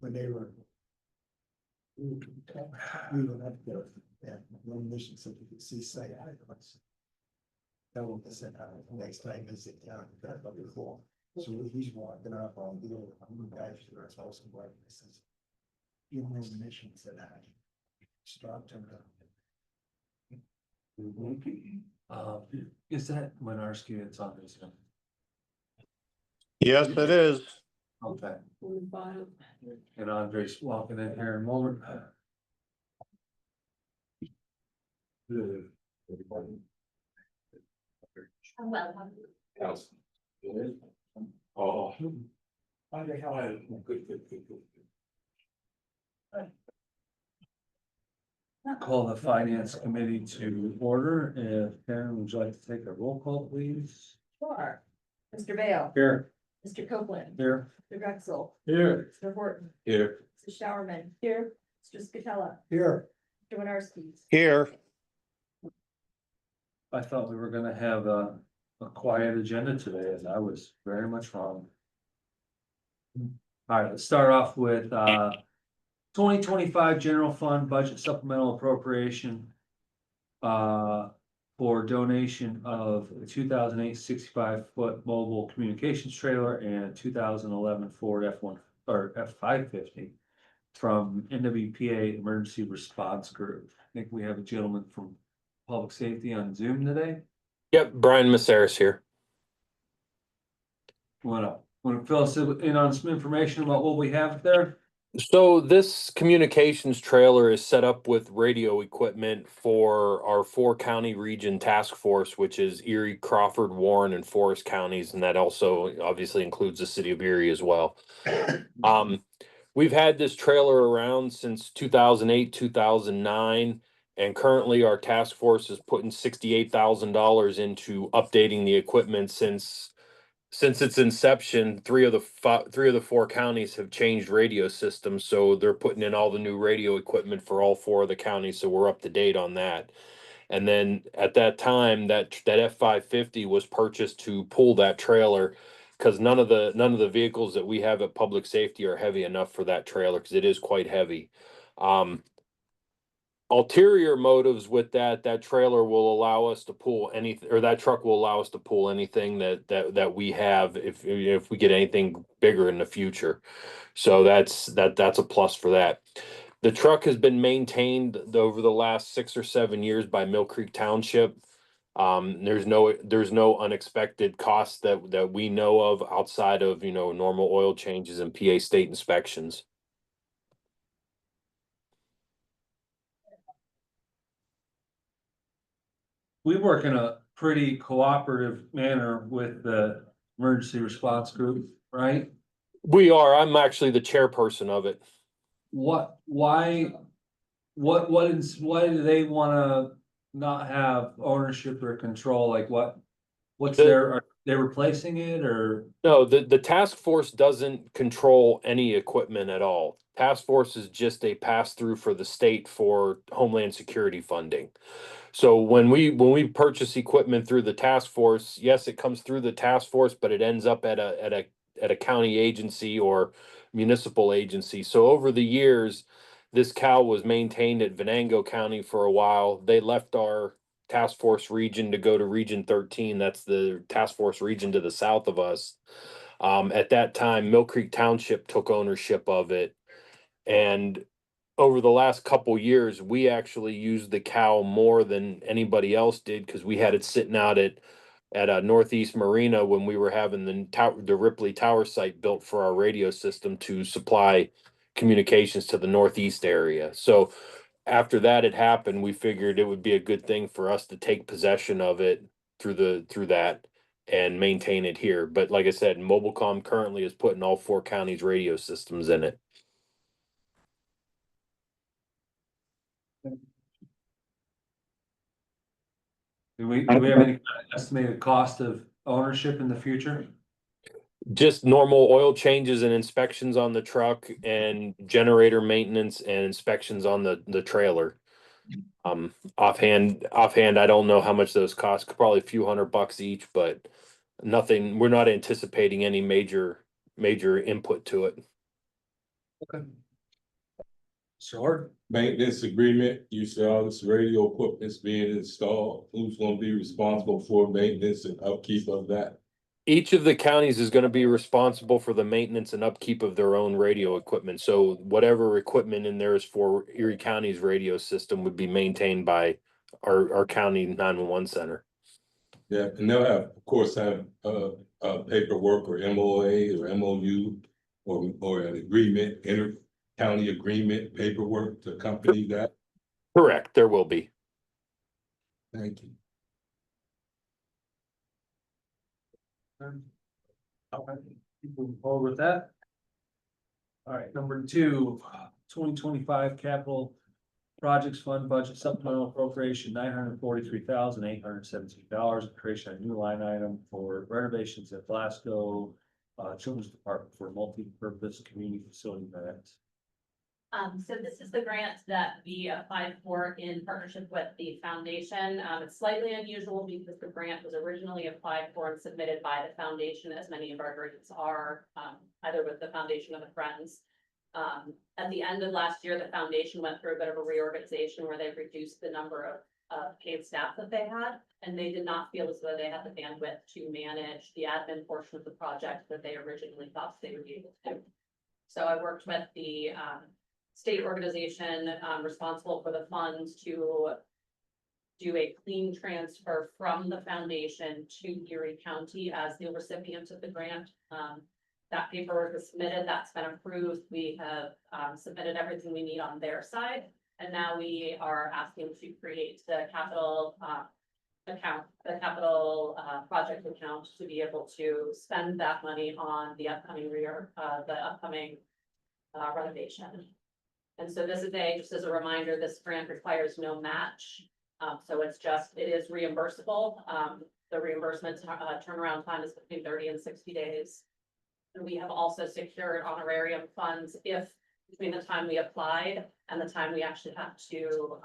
when they were. We would have to, one mission so we could see site items. That will be sent out next time is it down, that's what we're for. So he's walking up on the old, guys, that's also what this is. You know, missions that I start to. Is that Winarski that's on this? Yes, it is. Okay. And Andre's walking in here in a moment. Well. Oh. Andre, how are you? Good. Call the finance committee to order. If Karen, would you like to take a roll call, please? Sure. Mr. Bale. Here. Mr. Copeland. Here. Mr. Drexel. Here. Mr. Horton. Here. Mrs. Showerman. Here. Mr. Scatella. Here. Mr. Winarski. Here. I thought we were gonna have a quiet agenda today, and I was very much wrong. All right, let's start off with 2025 general fund budget supplemental appropriation. For donation of a 2008 65-foot mobile communications trailer and a 2011 Ford F1 or F550 from NWPA Emergency Response Group. I think we have a gentleman from Public Safety on Zoom today. Yep, Brian Maceris here. Want to fill us in on some information about what we have there? So this communications trailer is set up with radio equipment for our 4-county region task force, which is Erie, Crawford, Warren, and Forest counties, and that also obviously includes the city of Erie as well. We've had this trailer around since 2008, 2009, and currently our task force is putting $68,000 into updating the equipment since its inception. Three of the 4 counties have changed radio systems, so they're putting in all the new radio equipment for all 4 of the counties, so we're up to date on that. And then at that time, that F550 was purchased to pull that trailer, because none of the vehicles that we have at Public Safety are heavy enough for that trailer, because it is quite heavy. Ulterior motives with that trailer will allow us to pull anything, or that truck will allow us to pull anything that we have if we get anything bigger in the future. So that's a plus for that. The truck has been maintained over the last 6 or 7 years by Mill Creek Township. There's no unexpected costs that we know of outside of normal oil changes and PA state inspections. We work in a pretty cooperative manner with the emergency response group, right? We are. I'm actually the chairperson of it. Why do they wanna not have ownership or control? Like what's are they replacing it or? No, the task force doesn't control any equipment at all. Task force is just a pass through for the state for Homeland Security funding. So when we purchase equipment through the task force, yes, it comes through the task force, but it ends up at a county agency or municipal agency. So over the years, this cow was maintained at Venango County for a while. They left our task force region to go to Region 13. That's the task force region to the south of us. At that time, Mill Creek Township took ownership of it. And over the last couple years, we actually used the cow more than anybody else did, because we had it sitting out at a Northeast Marina when we were having the Ripley Tower site built for our radio system to supply communications to the Northeast area. So after that had happened, we figured it would be a good thing for us to take possession of it through that and maintain it here. But like I said, Mobilecom currently is putting all 4 counties' radio systems in it. Do we have any estimated cost of ownership in the future? Just normal oil changes and inspections on the truck, and generator maintenance and inspections on the trailer. Offhand, I don't know how much those cost. Probably a few $100 each, but nothing. We're not anticipating any major input to it. Sword, Maintenance agreement, you said all this radio equipment's being installed, who's gonna be responsible for maintenance and upkeep of that? Each of the counties is gonna be responsible for the maintenance and upkeep of their own radio equipment. So whatever equipment in there is for Erie County's radio system would be maintained by our county 911 center. Yeah, and they'll have, of course, have paperwork or MOA or MOU or an agreement, inter-county agreement paperwork to accompany that. Correct, there will be. Thank you. moving forward with that. All right, number two, 2025 capital projects fund budget supplemental appropriation, $943,817, creation of a new line item for renovations at Glasgow Children's Department for multi-purpose community facility grant. So this is the grant that we applied for in partnership with the foundation. It's slightly unusual because the grant was originally applied for and submitted by the foundation, as many of our grants are, either with the foundation or the Friends. At the end of last year, the foundation went through a bit of a reorganization where they reduced the number of paid staff that they had. And they did not feel as though they had the bandwidth to manage the admin portion of the project that they originally thought they would be able to do. So I worked with the state organization responsible for the funds to do a clean transfer from the foundation to Erie County as the recipient of the grant. That paperwork was submitted, that's been approved. We have submitted everything we need on their side. And now we are asking to create the capital account, the capital project account to be able to spend that money on the upcoming renovation. And so this is just as a reminder, this grant requires no match. So it is reimbursable. The reimbursement turnaround time is between 30 and 60 days. And we have also secured honorarium funds if between the time we applied and the time we actually have to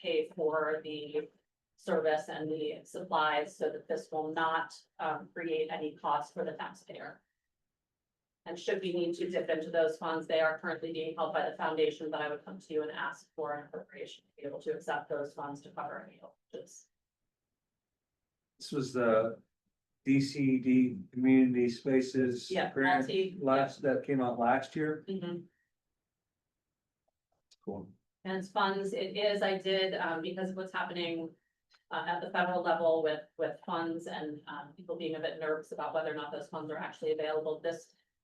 pay for the service and the supplies, so that this will not create any cost for the taxpayer. And should we need to dip into those funds, they are currently being held by the foundation, but I would come to you and ask for an appropriation to be able to accept those funds to cover any overages. This was the DCD Community Spaces. Yeah, grant that came out last year. Mhm. Cool. And funds, it is, I did, because of what's happening at the federal level with funds and people being a bit nervous about whether or not those funds are actually available.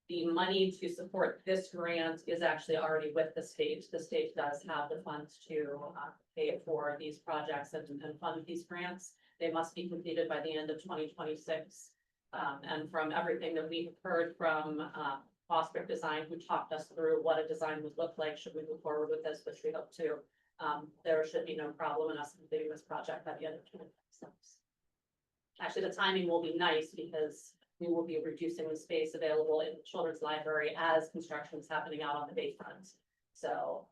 The money to support this grant is actually already with the state. The state does have the funds to pay for these projects and fund these grants. They must be completed by the end of 2026. And from everything that we've heard from Fosbrick Design, who talked us through what a design would look like should we move forward with this, which we hope to, there should be no problem in us completing this project by the end of 2026. Actually, the timing will be nice because we will be reducing the space available in the children's library as construction is happening out on the bayfront. So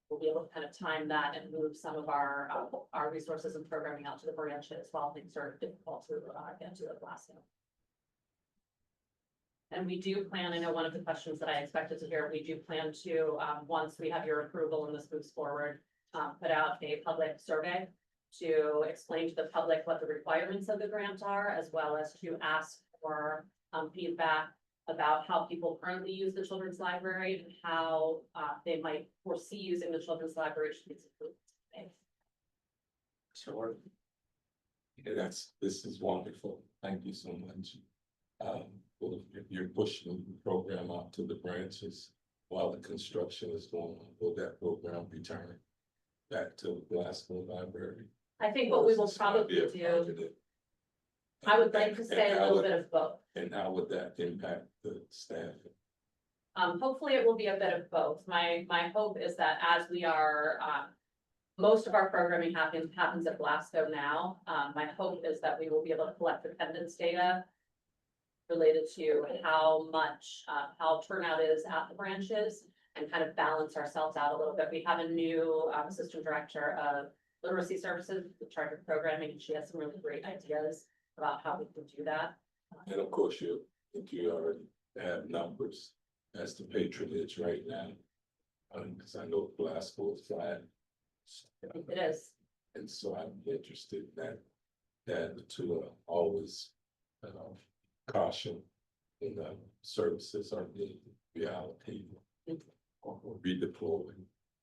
we'll be able to kind of time that and move some of our resources and programming out to the branches while things are difficult to get to the Glasgow. And we do plan, I know one of the questions that I expected to hear, we do plan to, once we have your approval and this moves forward, put out a public survey to explain to the public what the requirements of the grant are, as well as to ask for feedback about how people currently use the children's library and how they might foresee using the children's library. Sure. Yeah, this is wonderful. Thank you so much. Well, you're pushing the program out to the branches while the construction is going on. Will that program return back to Glasgow Library? I think what we will probably Be a do, positive. I would like to say a little bit of both. And how would that impact the staff? Hopefully it will be a bit of both. My hope is that as we are, most of our programming happens at Glasgow now. My hope is that we will be able to collect attendance data related to how much, how turnout is at the branches and kind of balance ourselves out a little bit. We have a new assistant director of literacy services in charge of programming, and she has some really great ideas about how we can do that. And of course, you already have numbers as the patronage right now. Cause I know Glasgow is flat. It is. And so I'm interested in that to always, caution in the services are being reallocated or redeployed.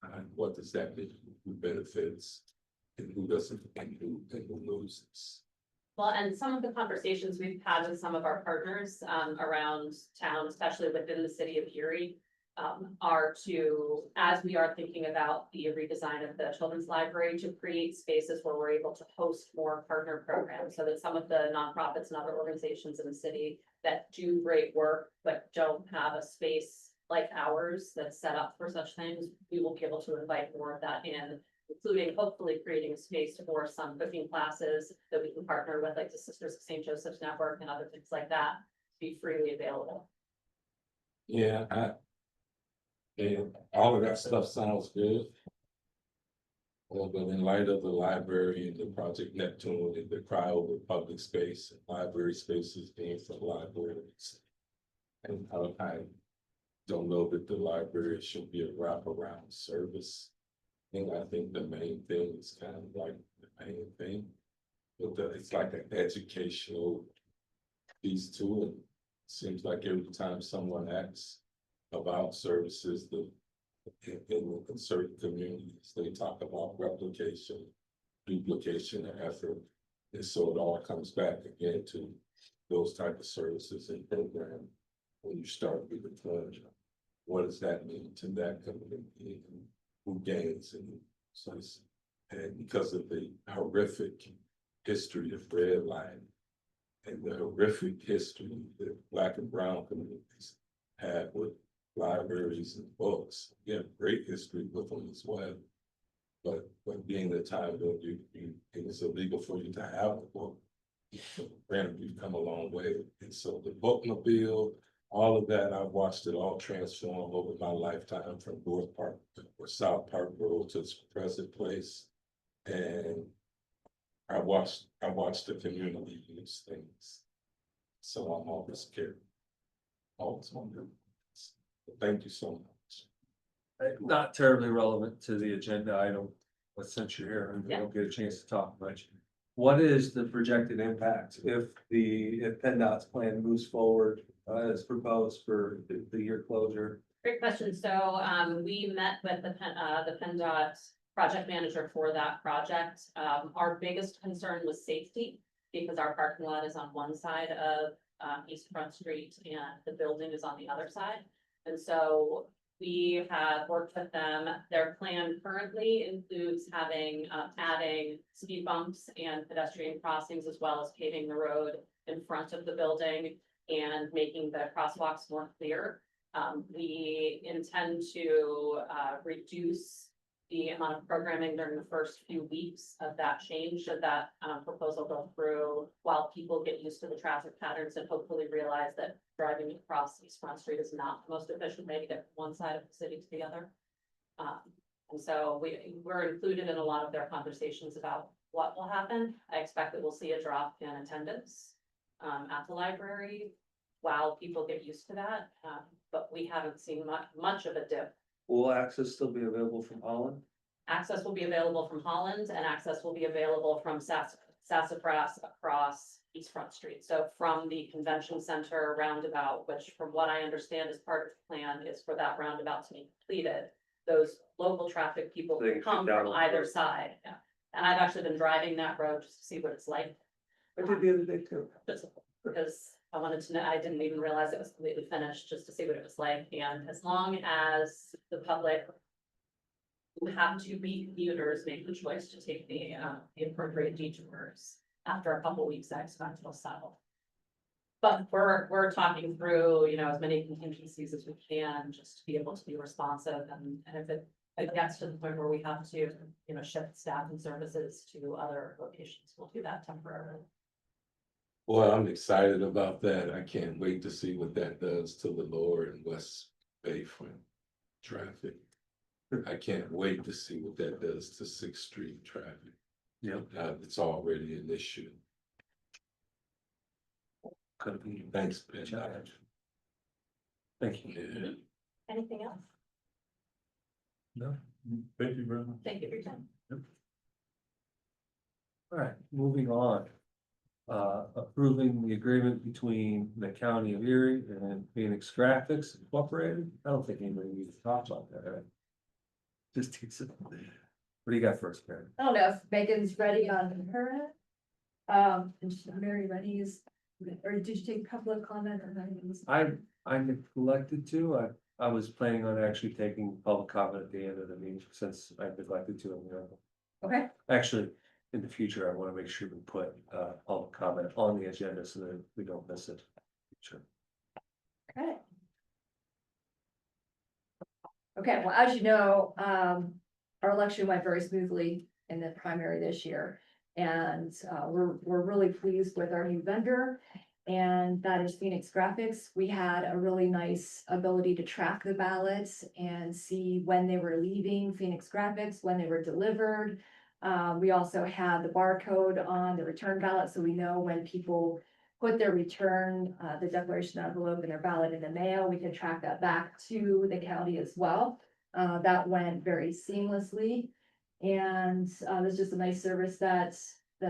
And what does that mean? Who benefits and who doesn't, and who loses? Well, and some of the conversations we've had with some of our partners around town, especially within the city of Erie, are to, as we are thinking about the redesign of the children's library, to create spaces where we're able to host more partner programs, so that some of the nonprofits and other organizations in the city that do great work, but don't have a space like ours that's set up for such things, we will be able to invite more of that in, including hopefully creating a space for some cooking classes that we can partner with, like the Sisters of St. Joseph's Network and other things like that, be freely available. Yeah, and all of that stuff sounds good. Well, but in light of the library and the Project Neptune and the cry over public space, and library spaces being for libraries. And I don't know that the library should be a wraparound service. And I think the main thing is kind of like the main thing. But it's like an educational piece to it. Seems like every time someone asks about services, in certain communities, they talk about replication, duplication, and effort. And so it all comes back again to those type of services and program. When you start with the plunge, what does that mean to that community? And who gains and such? And because of the horrific history of redlining and the horrific history that Black and brown communities have with libraries and books, you have great history with them as well. But being the time that it was illegal for you to have a book, granted, we've come a long way. And so the bookmobile, all of that, I've watched it all transform over my lifetime from North Park or South Park Road to its present place. And I watched the community use things. So I'm always scared. Always wondering. Thank you so much. Not terribly relevant to the agenda item, but since you're here and we Yeah. don't get a chance to talk much. What is the projected impact if PennDOT's plan moves forward as proposed for the year closure? Great question. So, we met with the PennDOT project manager for that project. Our biggest concern was safety, because our parking lot is on one side of, East Front Street and the building is on the other side. And so we have worked with them. Their plan currently includes having, adding speed bumps and pedestrian crossings, as well as paving the road in front of the building and making the crosswalks more clear. We intend to reduce the amount of programming during the first few weeks of that change, should that proposal go through, while people get used to the traffic patterns and hopefully realize that driving across East Front Street is not the most efficient way to get from one side of the city to the other. And so we're included in a lot of their conversations about what will happen. I expect that we'll see a drop in attendance at the library while people get used to that, but we haven't seen much of a dip. Will access still be available from Holland? Access will be available from Holland, and access will be available from Sassafras across East Front Street. So from the convention center roundabout, which from what I understand is part of the plan, is for that roundabout to be completed. Those local traffic people They can can come down from the either road. side, yeah. And I've actually been driving that road just to see what it's like. I did the other day too. Just because I wanted to know, I didn't even realize it was completely finished, just to see what it was like, and as long as the public who have to be commuters make the choice to take the appropriate detours, after a couple weeks, I expect it'll settle. But we're talking through, as many contingencies as we can, just to be able to be responsive, and if it gets to the point where we have to, shift staff and services to other locations, we'll do that temporarily. Well, I'm excited about that. I can't wait to see what that does to the lower and west Bayfront traffic. I can't wait to see what that does to 6th Street traffic. Yep. It's already an issue. Could be. Thanks, Ben. Thank you. Yeah. Anything else? No, thank you very much. Thank you for your time. All right, moving on. Approving the agreement between the County of Erie and Phoenix Graphics Incorporated. I don't think anybody needs to talk about that, right? Just takes it. What do you got first, Karen? I don't know if Megan's ready on her end. And Mary ready or did you take public comment or anything? I neglected to, I was planning on actually taking public comment at the end of the meeting since I neglected to. Okay, Actually, in the future, I want to make sure we put public comment on the agenda so that we don't miss it. Sure. okay. Okay, well, as you know, our election went very smoothly in the primary this year. And we're really pleased with our new vendor. And that is Phoenix Graphics. We had a really nice ability to track the ballots and see when they were leaving Phoenix Graphics, when they were delivered. We also had the barcode on the return ballot, so we know when people put their return, the declaration envelope and their ballot in the mail, we can track that back to the county as well. That went very seamlessly. And there's just a nice service that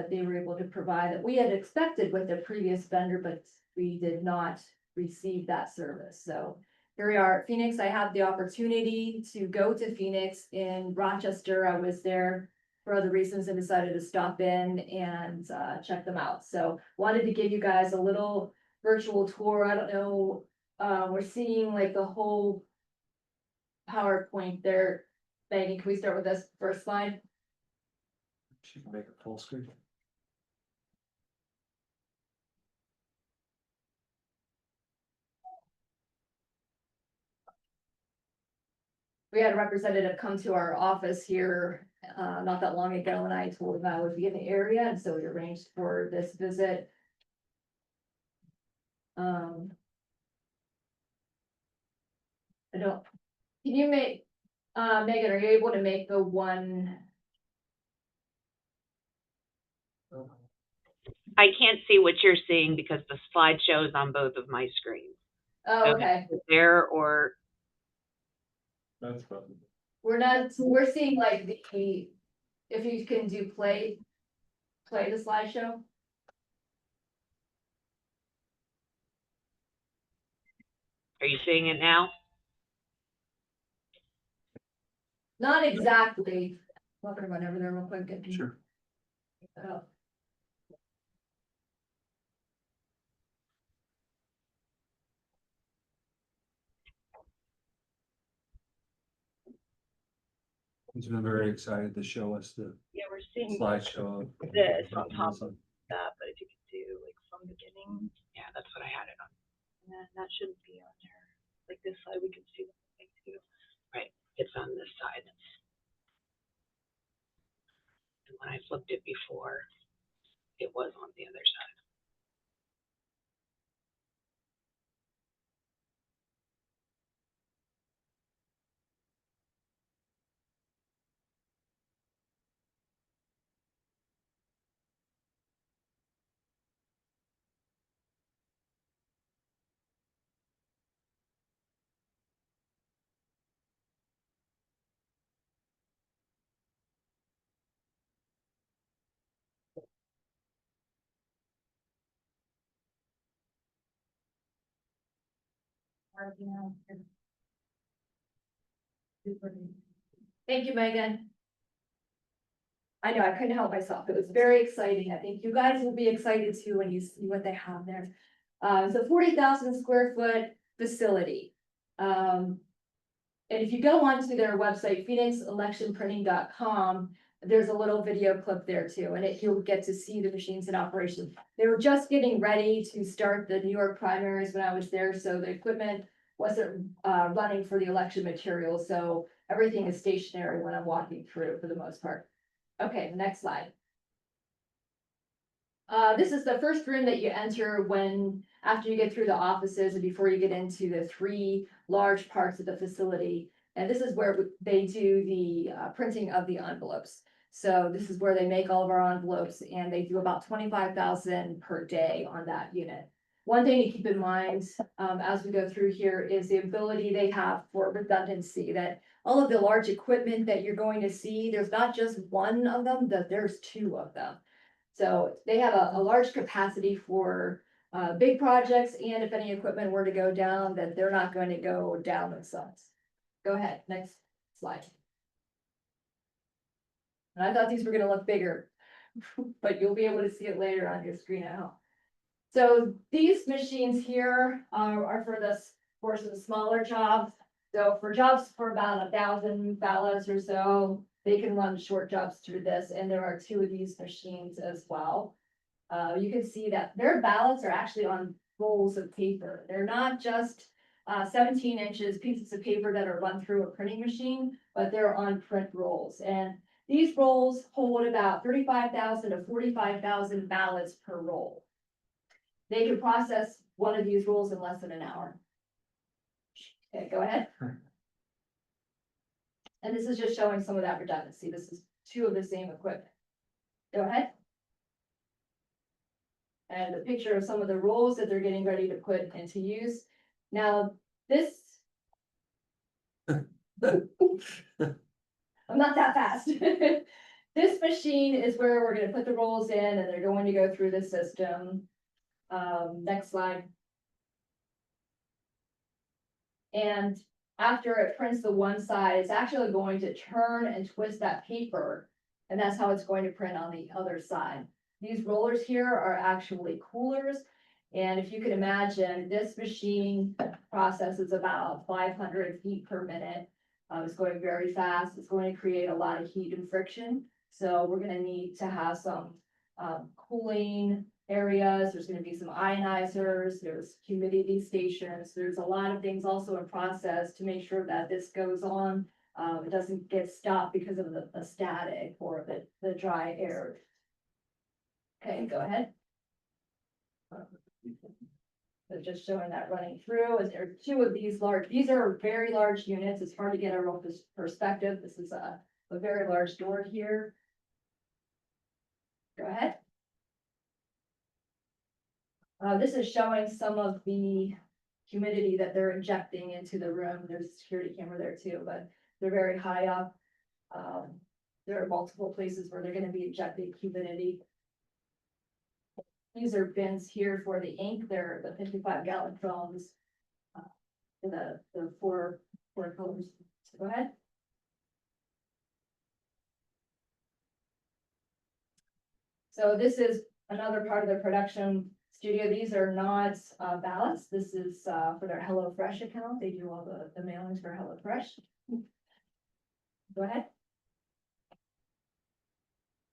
they were able to provide that we had expected with the previous vendor, but we did not receive that service. So here we are at Phoenix. I had the opportunity to go to Phoenix in Rochester. I was there for other reasons and decided to stop in and check them out. So wanted to give you guys a little virtual tour. I don't know, we're seeing like the whole PowerPoint there. Megan, can we start with this first slide? She can make it full screen. We had a representative come to our office here, not that long ago, and I told him I would be in the area, and so we arranged for this visit. I don't, can you make, Megan, are you able to make the one? I can't see what you're seeing because the slide shows on both of my screens. Oh, okay, There or, That's probably. we're seeing like the, if you can do play the slideshow. are you seeing it now? Not exactly. I'm gonna run over there real quick. and- Sure. Oh. He's been very excited to show us the Yeah, we're seeing slideshow. of- this on top of that, but if you could do like from beginning, yeah, that's what I had it on. And then that shouldn't be on there. Like this side, we can see the thing too. Right, it's on this side. And when I flipped it before, it was on the other side. Thank you, Megan. I know, I couldn't help myself. It was very exciting. I think you guys will be excited too when you see what they have there. It's a 40,000 square foot facility. And if you go onto their website, phoenixelectionprinting.com, there's a little video clip there too, and you'll get to see the machines in operation. They were just getting ready to start the New York primaries when I was there, so the equipment wasn't running for the election material, so everything is stationary when I'm walking through for the most part. Okay, next slide. This is the first room that you enter after you get through the offices and before you get into the three large parts of the facility. And this is where they do the printing of the envelopes. So this is where they make all of our envelopes, and they do about 25,000 per day on that unit. one thing to keep in mind, as we go through here is the ability they have for redundancy, that all of the large equipment that you're going to see, there's not just one of them, that there's two of them. So they have a large capacity for, big projects, and if any equipment were to go down, that they're not going to go down themselves. Go ahead, next slide. And I thought these were gonna look bigger, but you'll be able to see it later on your screen at home. So these machines here are for some smaller jobs. So for jobs for about 1,000 ballots or so, they can run short jobs through this, and there are two of these machines as well. You can see that their ballots are actually on rolls of paper. They're not just 17 inches pieces of paper that are run through a printing machine, but they're on print rolls. And these rolls hold about 35,000 to 45,000 ballots per roll. They can process one of these rolls in less than an hour. Okay, go ahead. And this is just showing some of that redundancy. This is two of the same equipment. Go ahead. And a picture of some of the rolls that they're getting ready to put into use. Now, this. I'm not that fast. This machine is where we're gonna put the rolls in, and they're going to go through the system. Next slide. And after it prints the one side, it's actually going to turn and twist that paper, and that's how it's going to print on the other side. These rollers here are actually coolers, and if you can imagine, this machine processes about 500 feet per minute. It's going very fast. It's going to create a lot of heat and friction. So we're gonna need to have some cooling areas. There's gonna be some ionizers, there's humidity stations. There's a lot of things also in process to make sure that this goes on. It doesn't get stopped because of the static or the dry air. Okay, go ahead. So just showing that running through, and there are two of these are very large units. It's hard to get a real perspective. This is a very large door here. Go ahead. This is showing some of the humidity that they're injecting into the room. There's a security camera there too, but they're very high up. There are multiple places where they're gonna be injecting humidity. These are bins here for the ink. They're the 55-gallon drums. In the four colors. So go ahead. So this is another part of the production studio. These are not ballots. This is for their HelloFresh account. They do all the mailings for HelloFresh. Go ahead.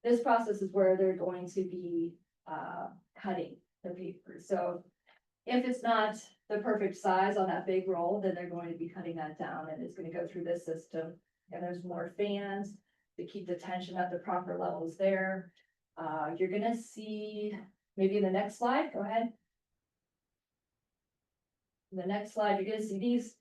This process is where they're going to be cutting the paper. So if it's not the perfect size on that big roll, then they're going to be cutting that down, and it's going to go through this system. And there's more fans to keep the tension at the proper levels there. You're gonna see, maybe in the next slide, go ahead. In the next slide, you're gonna see these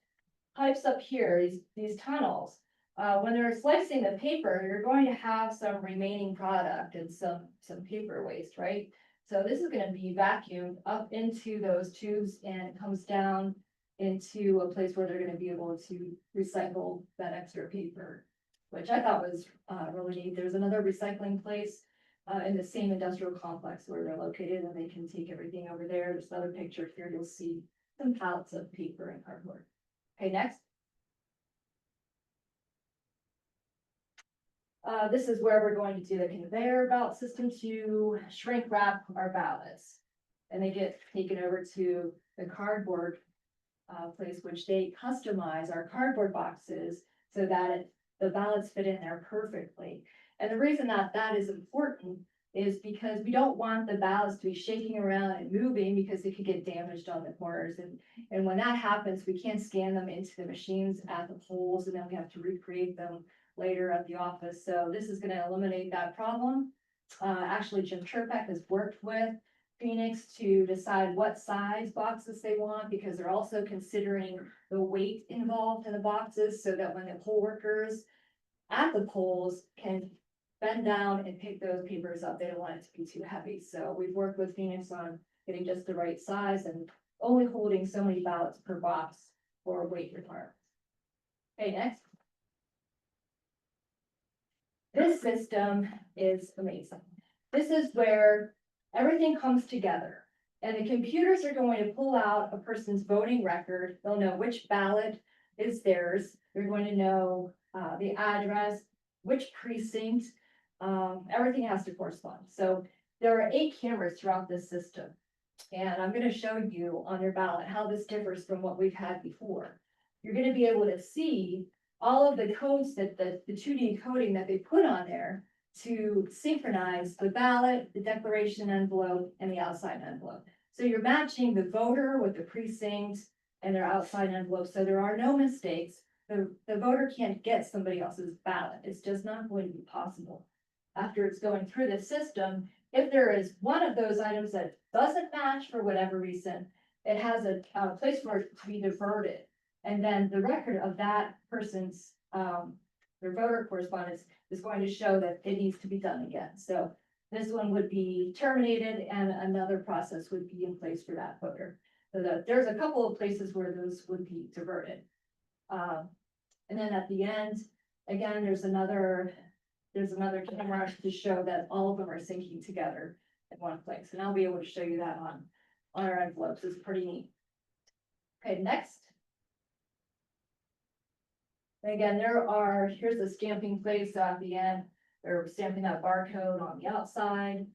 pipes up here, these tunnels. When they're slicing the paper, you're going to have some remaining product and some paper waste, right? So this is gonna be vacuumed up into those tubes, and it comes down into a place where they're gonna be able to recycle that extra paper, which I thought was really neat. There's another recycling place in the same industrial complex where they're located, and they can take everything over there. There's another picture here. You'll see some pallets of paper and cardboard. Okay, next. This is where we're going to do the conveyor belt system to shrink wrap our ballots. And they get taken over to the cardboard place, which they customize our cardboard boxes so that the ballots fit in there perfectly. And the reason that is important is because we don't want the ballots to be shaking around and moving, because they could get damaged on the corners. And when that happens, we can't scan them into the machines at the polls, and then we have to recreate them later at the office. So this is gonna eliminate that problem. Actually, Jim Cherpak has worked with Phoenix to decide what size boxes they want, because they're also considering the weight involved in the boxes, so that when the poll workers at the polls can bend down and pick those papers up, they don't want it to be too heavy. So we've worked with Phoenix on getting just the right size and only holding so many ballots per box for weight requirements. Okay, next. This system is amazing. This is where everything comes together. And the computers are going to pull out a person's voting record. They'll know which ballot is theirs. They're going to know the address, which precinct. Everything has to correspond. So there are 8 cameras throughout this system. And I'm going to show you on your ballot how this differs from what we've had before. You're going to be able to see all of the codes that the 2D coding that they put on there to synchronize the ballot, the declaration envelope, and the outside envelope. So you're matching the voter with the precinct and their outside envelope, so there are no mistakes. The voter can't get somebody else's ballot. It's just not going to be possible. After it's going through the system, if there is one of those items that doesn't match for whatever reason, it has a place for it to be diverted. And then the record of that person's, their voter correspondence is going to show that it needs to be done again. So this one would be terminated and another process would be in place for that voter. So that there's a couple of places where those would be diverted. And then at the end, again, there's another camera to show that all of them are syncing together in one place. And I'll be able to show you that on our envelopes. It's pretty neat. Okay, next. Again, here's the stamping place at the end. They're stamping that barcode on the outside.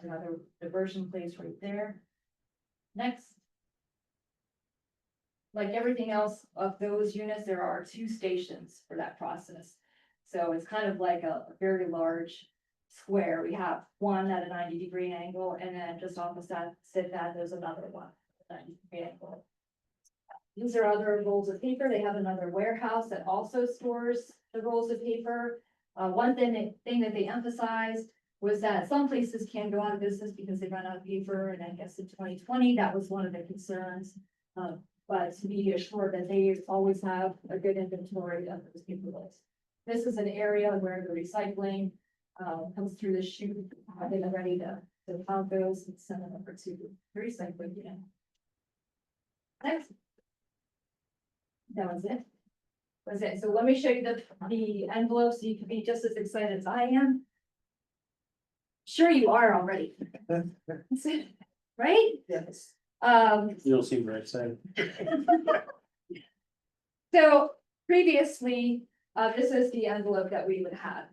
Another diversion place right there. Next. Like everything else of those units, there are 2 stations for that process. So it's kind of like a very large square. We have one at a 90-degree angle, and then just opposite that, there's another one at a 90-degree angle. These are other rolls of paper. They have another warehouse that also stores the rolls of paper. One thing that they emphasized was that some places can go out of business because they run out of paper, and I guess in 2020, that was one of the concerns. But to be assured that they always have a good inventory of those paper rolls. This is an area where the recycling comes through the chute. They're ready to count those and send them over to the recycling unit. Next. That was it. Was it. So let me show you the envelope so you can be just as excited as I am. Sure you are already. Right? Yes. You'll seem very excited. So previously, this is the envelope that we would have.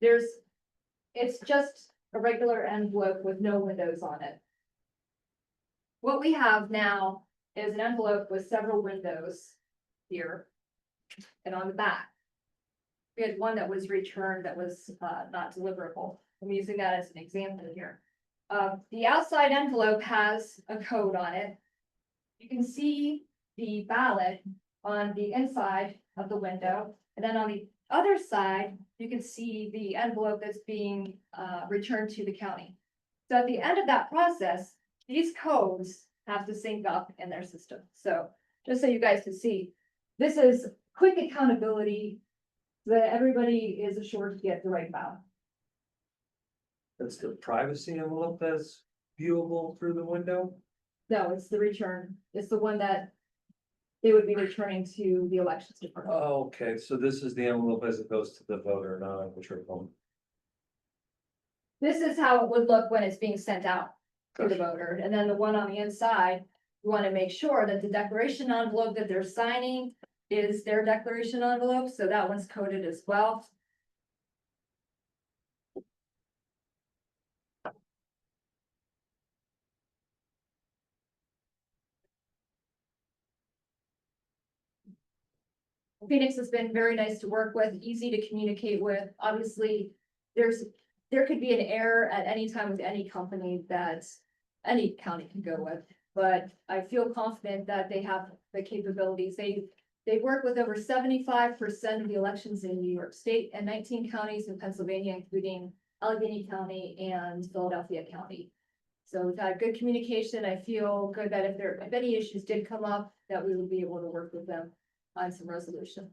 It's just a regular envelope with no windows on it. What we have now is an envelope with several windows here and on the back. We had one that was returned that was not deliverable. I'm using that as an example here. The outside envelope has a code on it. You can see the ballot on the inside of the window. And then on the other side, you can see the envelope that's being returned to the county. So at the end of that process, these codes have to sync up in their system. So just so you guys can see, this is quick accountability so that everybody is assured to get the right ballot. That's the privacy envelope that's viewable through the window. No, it's the return. It's the one that they would be returning to the elections department. Oh, okay, so this is the envelope as opposed to the voter, not a return form. This is how it would look when it's being sent out to the voter. And then the one on the inside, you want to make sure that the declaration envelope that they're signing is their declaration envelope. So that one's coded as well. Phoenix has been very nice to work with, easy to communicate with. Obviously, there could be an error at any time with any company that any county can go with. But I feel confident that they have the capabilities. They work with over 75% of the elections in New York State and 19 counties in Pennsylvania, including Allegheny County and Philadelphia County. So we've had good communication. I feel good that if any issues did come up, that we would be able to work with them on some resolution.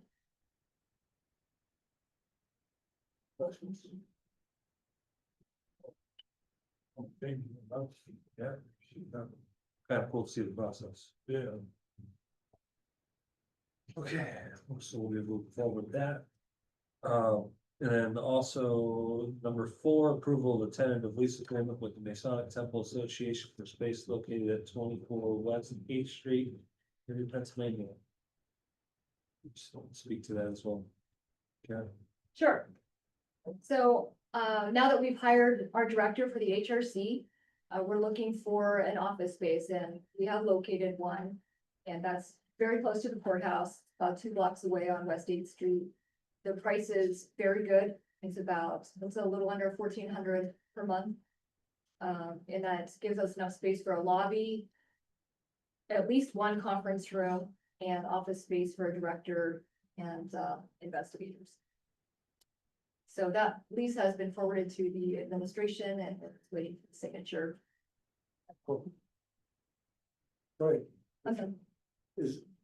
Okay, yeah. Kind of cool to see the process. Yeah. Okay, so we'll move forward with that. And then also number 4, approval of the tentative lease agreement with the Masonic Temple Association for space located at 24 West 8th Street, in Pennsylvania. Just want to speak to that as well. Karen? Sure. So, now that we've hired our director for the HRC, we're looking for an office space and we have located one. And that's very close to the courthouse, about 2 blocks away on West 8th Street. The price is very good. It's a little under 1,400 per month. And that gives us enough space for a lobby, at least one conference room and office space for a director and, investigators. So that lease has been forwarded to the administration and it's waiting for the signature. Right, Okay.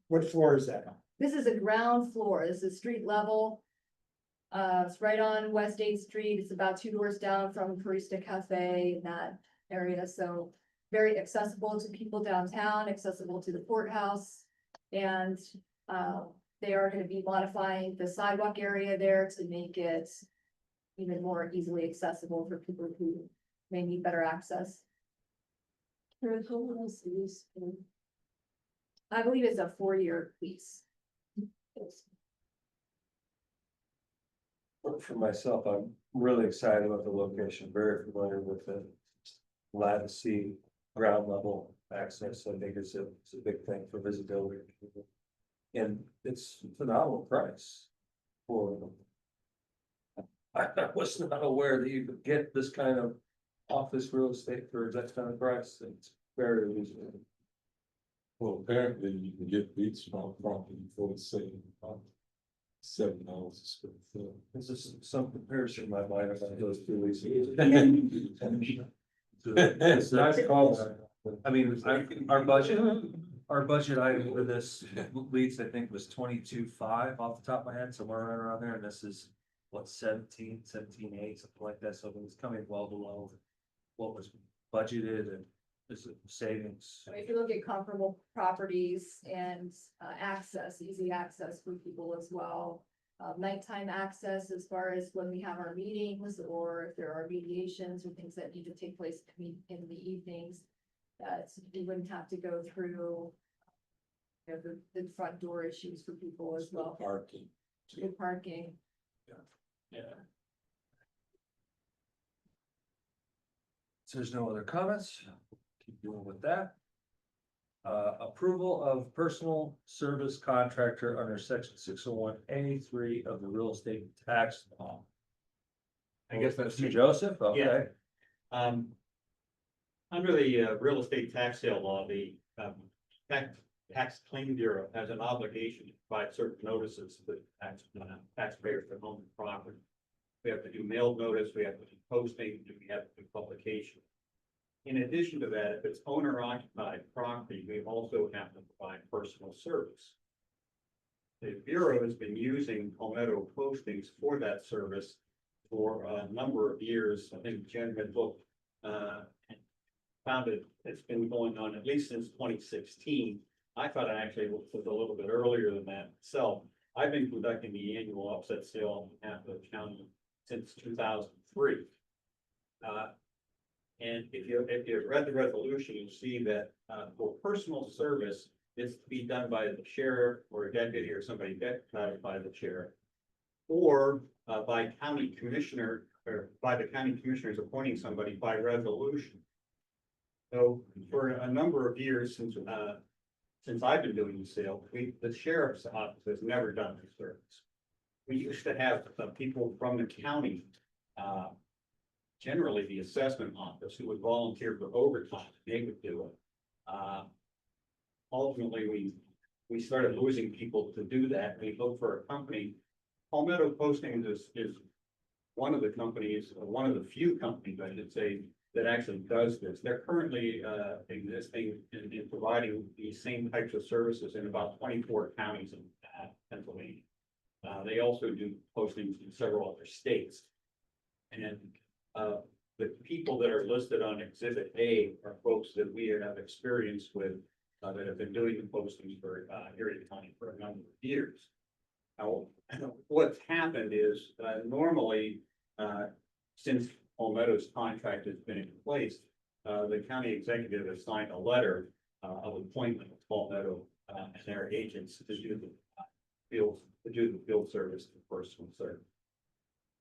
what floor is that? This is a ground floor. This is street level. It's right on West 8th Street. It's about 2 doors down from Barista Cafe in that area. So very accessible to people downtown, accessible to the courthouse. And, they are gonna be modifying the sidewalk area there to make it even more easily accessible for people who may need better access. I believe it's a 4-year lease. For myself, I'm really excited about the location, very familiar with it. Glad to see ground level access. I think it's a big thing for visibility. And it's a phenomenal price for them. I was not aware that you could get this kind of office real estate for that kind of price. It's very reasonable. Well, apparently you can get beachfront property for the same, $7 a square foot. This is some comparison in my mind about those 2 leases. It's a nice call. I mean, our budget item for this lease, I think, was 22.5 off the top of my head, somewhere right around there, and this is what, 17.8, something like that, so it's coming well below what was budgeted and this is savings. If you look at comparable properties and access, easy access for people as well. Nighttime access as far as when we have our meetings or if there are mediations or things that need to take place in the evenings. That we wouldn't have to go through the front door issues for people as well. Parking. Good parking. Yeah. So there's no other comments, keep going with that. Approval of personal service contractor under section 601A3 of the real estate tax law. I guess that's Mr. Joseph, okay. Yeah. Under the real estate tax sale law, the tax claim bureau has an obligation to provide certain notices to taxpayers for home and property. We have to do mail notice, we have to do posting, we have to do publication. In addition to that, if it's owner occupied property, we also have to provide personal service. The bureau has been using Palmetto postings for that service for a number of years. I think Jen had looked, found it's been going on at least since 2016. I thought it actually was a little bit earlier than that itself. I've been conducting the annual upset sale on behalf of the county since 2003. And if you read the resolution, you'll see that for personal service, it's to be done by the sheriff or a deputy or somebody deputized by the sheriff, or by county commissioner, or by the county commissioners appointing somebody by resolution. So for a number of years since I've been doing the sale, the sheriff's office has never done this service. We used to have people from the county, generally the assessment office, who would volunteer for overtime. They would do it. Ultimately, we started losing people to do that. We looked for a company. Palmetto Postings is one of the companies, one of the few companies, I should say, that actually does this. They're currently existing in providing these same types of services in about 24 counties in Pennsylvania. They also do postings in several other states. And the people that are listed on Exhibit A are folks that we have experience with, that have been doing the postings for, Erie County for a number of years. Now, what's happened is, normally, since Palmetto's contract has been in place, the county executive has signed a letter, of appointment of Palmetto, and their agents to do the field service and personal service.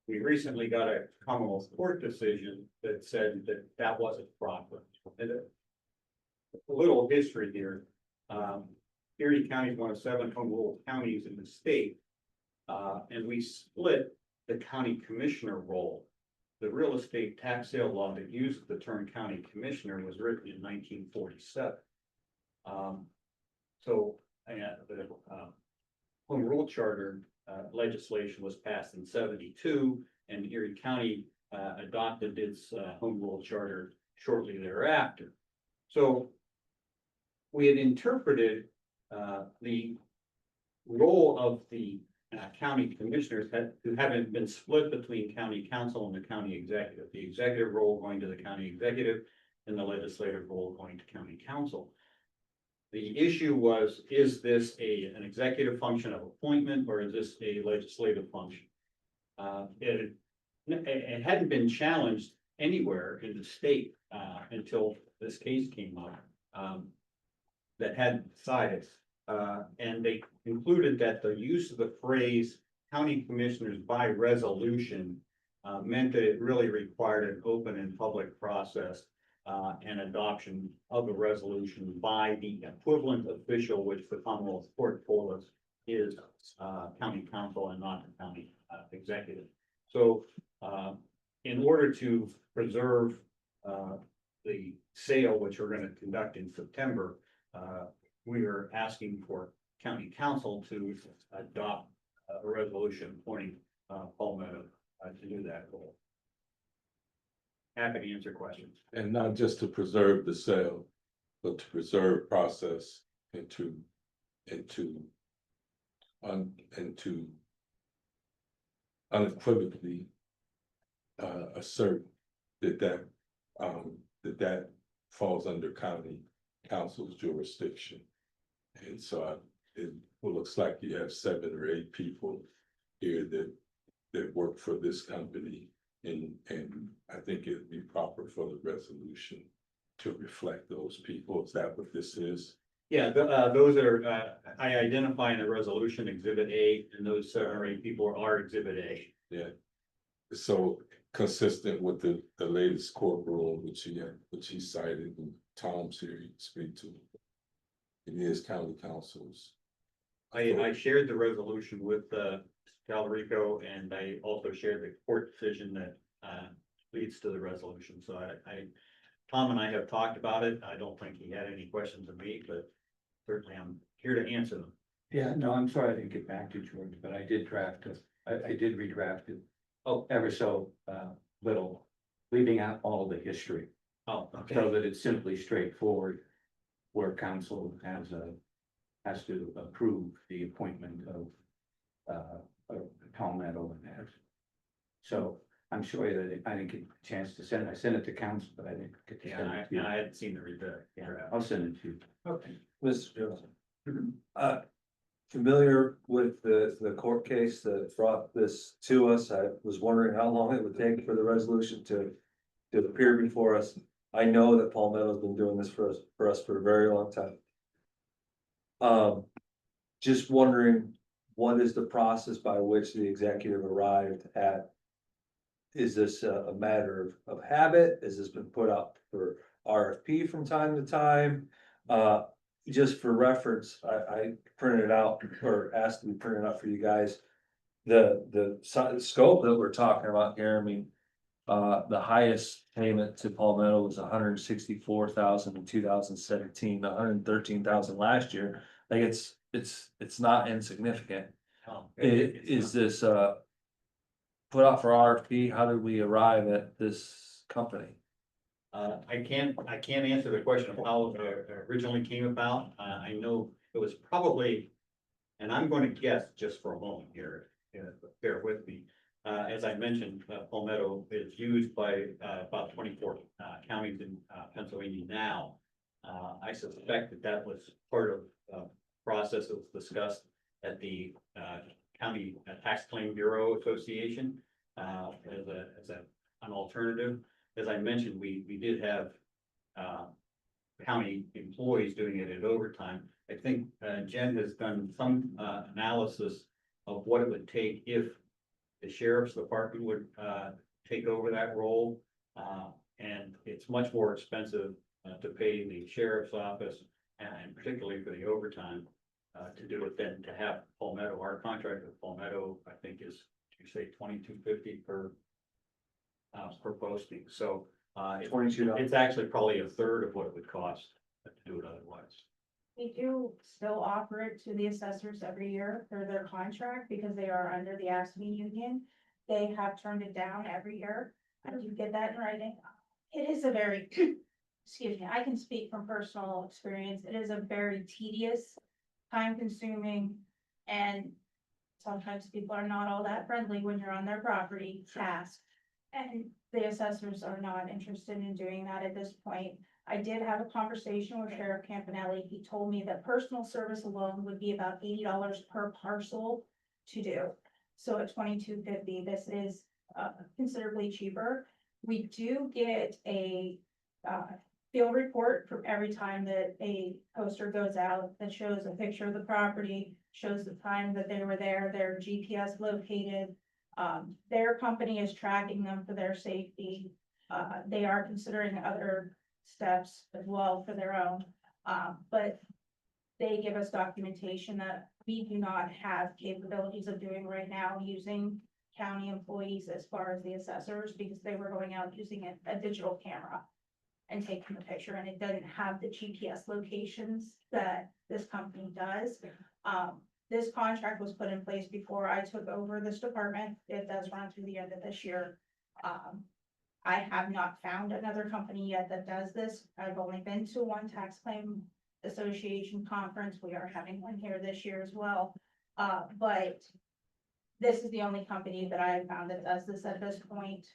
We recently got a Commonwealth Court decision that said that that wasn't proper. And a little history here. Erie County is one of 7 home rule counties in the state. And we split the county commissioner role. The real estate tax sale law that used the term county commissioner was written in 1947. The home rule charter legislation was passed in 72, and Erie County adopted its home rule charter shortly thereafter. So we had interpreted the role of the county commissioners who haven't been split between county council and the county executive. The executive role going to the county executive and the legislative role going to county council. The issue was, is this an executive function of appointment, or is this a legislative function? It hadn't been challenged anywhere in the state until this case came up, that hadn't decided. And they concluded that the use of the phrase county commissioners by resolution meant that it really required an open and public process and adoption of the resolution by the equivalent official, which the Commonwealth Court told us is county council and not the county executive. So in order to preserve the sale, which we're going to conduct in September, we are asking for county council to adopt a resolution appointing Palmetto to do that role. Happy to answer questions. And not just to preserve the sale, but to preserve process and to unequivocally assert that falls under county council's jurisdiction. And so it looks like you have 7 or 8 people here that work for this company. And I think it'd be proper for the resolution to reflect those people. Is that what this is? Yeah, those are, I identify in the resolution Exhibit A, and those 7 or 8 people are Exhibit A. Yeah. So consistent with the latest court rule, which he cited, and Tom's here, you can speak to. It is county councils. I shared the resolution with Calrico, and I also shared the court decision that leads to the resolution. So Tom and I have talked about it. I don't think he had any questions of me, but certainly I'm here to answer them. Yeah, no, I'm sorry I didn't get back to George, but I did draft it. I did redraft it. Oh, ever so little, leaving out all the history, Oh, okay. so that it's simply straightforward. Where council has to approve the appointment of Palmetto and that. So I'm sorry that I didn't get a chance to send it. I sent it to council, but I didn't get to send it to you. I hadn't seen the redraft. Yeah, I'll send it to you. Okay. Mr. Johnson. Familiar with the court case that brought this to us. I was wondering how long it would take for the resolution to appear before us. I know that Palmetto's been doing this for us for a very long time. Just wondering, what is the process by which the executive arrived at? Is this a matter of habit? Has this been put up for RFP from time to time? Just for reference, I printed out or asked to be printed out for you guys. The scope that we're talking about here, I mean, the highest payment to Palmetto was $164,000 in 2017, $113,000 last year. Like it's not insignificant. Is this put out for RFP? How did we arrive at this company? I can't answer the question of how it originally came about. I know it was probably, and I'm going to guess just for a moment here, bear with me. As I mentioned, Palmetto is used by, about 24 counties in, Pennsylvania now. I suspect that that was part of, process that was discussed at the, County Tax Claim Bureau Association, as an alternative. As I mentioned, we did have, county employees doing it at overtime. I think, Jen has done some, analysis of what it would take if the sheriff's department would, take over that role. And it's much more expensive, to pay the sheriff's office and particularly for the overtime, to do it than to have Palmetto. Our contract with Palmetto, I think is, you say $22.50 per posting. So, $22. it's actually probably a third of what it would cost to do it otherwise. We do still offer it to the assessors every year for their contract because they are under the ASME union. They have turned it down every year. I do get that in writing. It is a very, excuse me, I can speak from personal experience. It is a very tedious, time consuming, and sometimes people are not all that friendly when you're on their property task. And the assessors are not interested in doing that at this point. I did have a conversation with Sheriff Campanelli. He told me that personal service alone would be about $80 per parcel to do. So at $22.50, this is considerably cheaper. We do get a field report for every time that a poster goes out that shows a picture of the property, shows the time that they were there, their GPS located. Their company is tracking them for their safety. They are considering other steps as well for their own. But they give us documentation that we do not have capabilities of doing right now using county employees as far as the assessors, because they were going out using a digital camera and taking the picture, and it doesn't have the GPS locations that this company does. This contract was put in place before I took over this department. It does run through the end of this year. I have not found another company yet that does this. I've only been to one tax claim association conference. We are having one here this year as well. But this is the only company that I have found that does this at this point.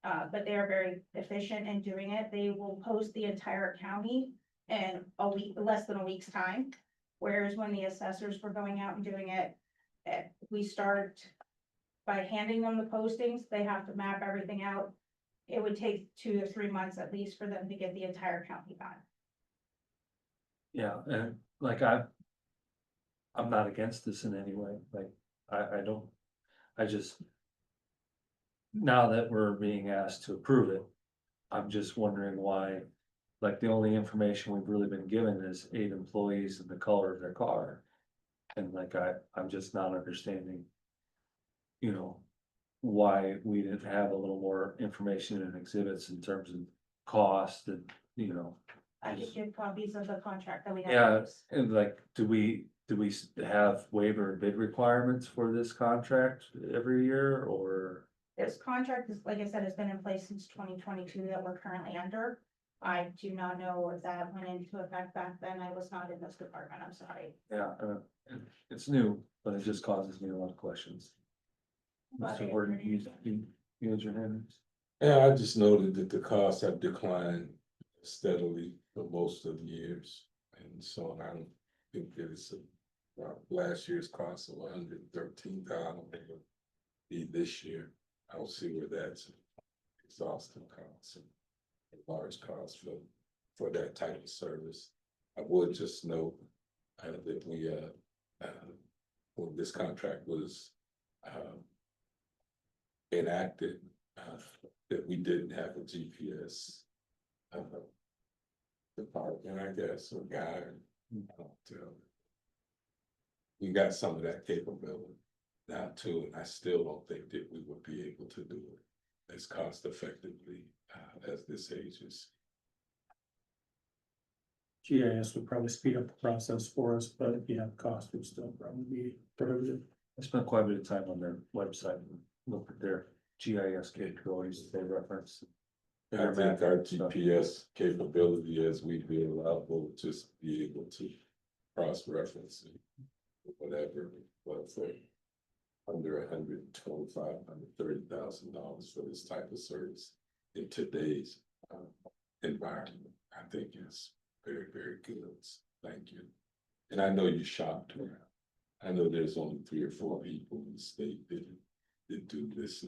But they are very efficient in doing it. They will post the entire county in a week, less than a week's time. Whereas when the assessors were going out and doing it, we start by handing them the postings. They have to map everything out. It would take 2 to 3 months at least for them to get the entire county done. Yeah, and like I'm not against this in any way, like, I don't, I just. Now that we're being asked to approve it, I'm just wondering why, like, the only information we've really been given is 8 employees and the color of their car. And like, I'm just not understanding, you know, why we didn't have a little more information and exhibits in terms of cost and, you know. I just get copies of the contract that we have. Yeah, and like, do we have waiver and bid requirements for this contract every year, or? This contract is, like I said, has been in place since 2022 that we're currently under. I do not know if that went into effect back then. I was not in this department. I'm sorry. Yeah, it's new, but it just causes me a lot of questions. But Mr. Horton, you had your hand? Yeah, I just noted that the costs have declined steadily for most of the years. And so I don't think that it's last year's cost of $113,000 be this year. I don't see where that's exhaustive costs and large costs for that type of service. I would just note that we when this contract was enacted, that we didn't have a GPS department, I guess, or guy. We got some of that capability now too, and I still don't think that we would be able to do it as cost effectively as this agency. GIS would probably speed up the process for us, but yeah, cost would still probably be prohibitive. I spent quite a bit of time on their website and looked at their GIS capabilities that they reference. I think our GPS capability, as we build out, will just be able to cross-reference whatever, but for under $125,000, $130,000 for this type of service in today's environment. I think is very, very good. Thank you. And I know you shopped around. I know there's only 3 or 4 people in the state that do this.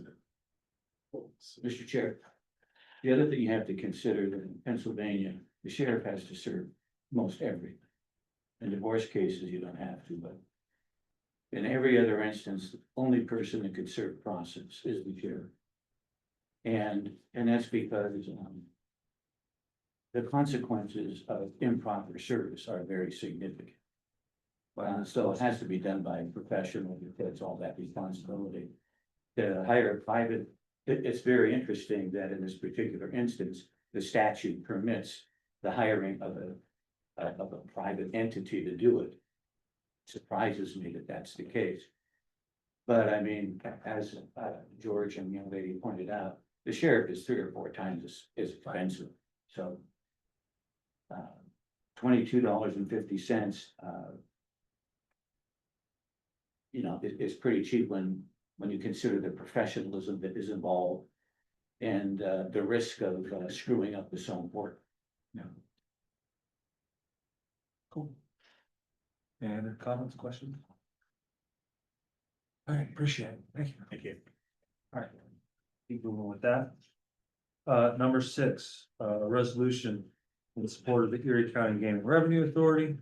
So, Mr. Chair, the other thing you have to consider that in Pennsylvania, the sheriff has to serve most everything. In divorce cases, you don't have to, but in every other instance, the only person that could serve process is the sheriff. And that's because, the consequences of improper service are very significant. So it has to be done by a professional that takes all that responsibility. To hire a private, it's very interesting that in this particular instance, the statute permits the hiring of a private entity to do it. Surprises me that that's the case. But I mean, as George and the young lady pointed out, the sheriff is 3 or 4 times as expensive, so. $22.50, you know, it's pretty cheap when you consider the professionalism that is involved. And the risk of screwing up is so important. Yeah. Cool. Any other comments, questions? All right, appreciate it. Thank you. Thank you. All right. Keep moving with that. Number 6, resolution in support of the Erie County Gaming Revenue Authority.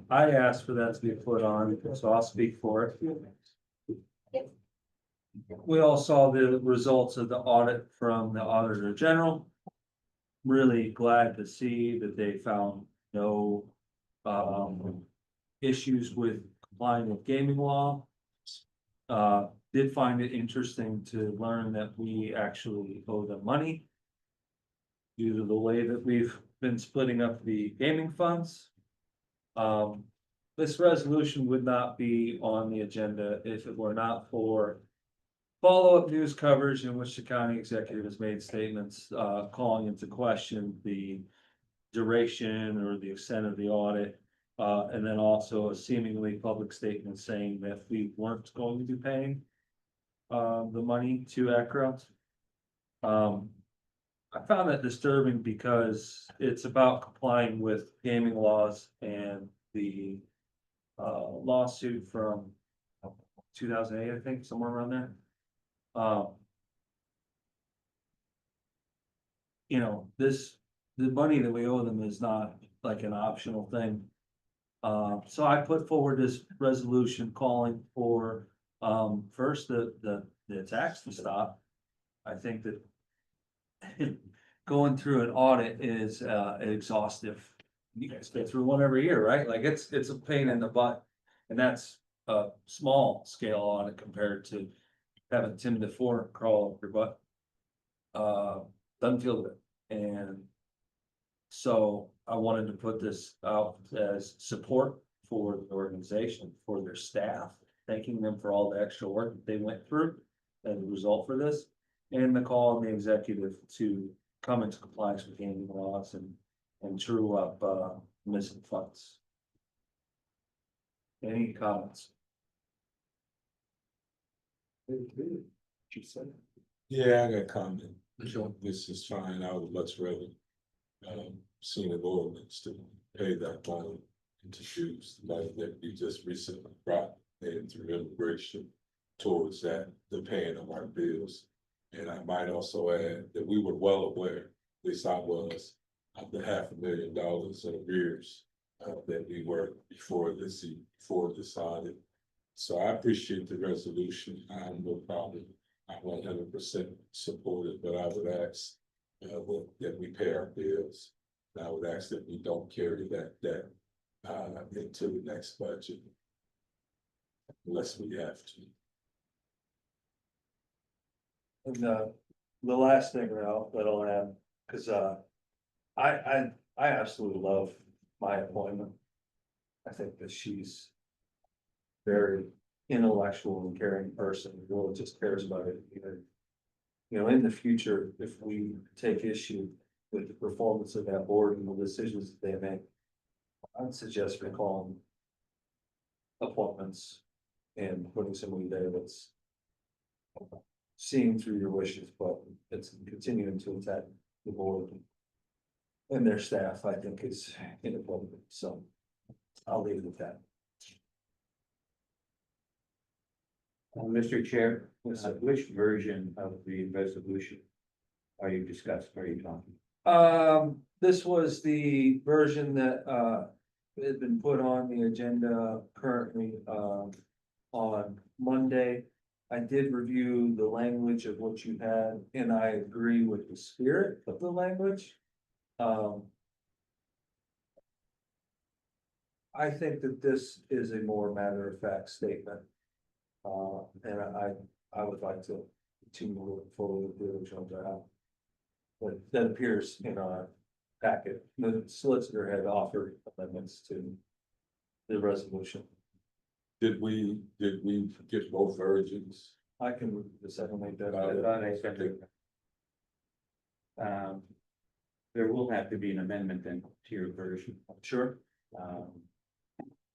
I asked for that to be put on, so I'll speak for it. We all saw the results of the audit from the Auditor General. Really glad to see that they found no issues with complying with gaming law. Did find it interesting to learn that we actually owe them money due to the way that we've been splitting up the gaming funds. This resolution would not be on the agenda if it were not for follow-up news coverage in which the county executive has made statements, calling into question the duration or the extent of the audit. And then also a seemingly public statement saying that we weren't going to be paying the money to Acro. I found that disturbing because it's about complying with gaming laws and the lawsuit from 2008, I think, somewhere around there. You know, the money that we owe them is not like an optional thing. So I put forward this resolution calling for, first, the tax to stop. I think that going through an audit is exhaustive. You guys go through one every year, right? Like it's a pain in the butt. And that's a small scale audit compared to having Tim DeFore crawl up your butt. Doesn't feel good. And so I wanted to put this out as support for the organization, for their staff, thanking them for all the extra work that they went through as a result for this. And the call on the executive to come into compliance with gaming laws and true up missing funds. Any comments? She said. Yeah, I got a comment. Sure. This is fine. I would much rather seen an ordinance to pay that money introduced, like that we just recently brought into immigration towards that, the paying of our bills. And I might also add that we were well aware, at least I was, of the $500,000 in arrears that we were before this audit. So I appreciate the resolution. I have no problem. I 100% support it, but I would ask that we pay our bills. And I would ask that we don't carry that debt into the next budget unless we have to. And the last thing that I'll add, because I absolutely love my appointment. I think that she's very intellectual and caring person who really just cares about it. You know, in the future, if we take issue with the performance of that board and the decisions that they make, I'd suggest recalling appointments and putting somebody there that's seeing through your wishes, but it's continuing to attack the board and their staff, I think is inappropriate, so I'll leave it at that. Mr. Chair, which version of the resolution are you discussing, are you talking? This was the version that, had been put on the agenda currently, on Monday. I did review the language of what you had, and I agree with the spirit of the language. I think that this is a more matter of fact statement. And I would like to continue moving forward with the original draft. But that appears in our packet, the solicitor had offered amendments to the resolution. Did we get both versions? I can disseminate that. There will have to be an amendment then to your version. Sure.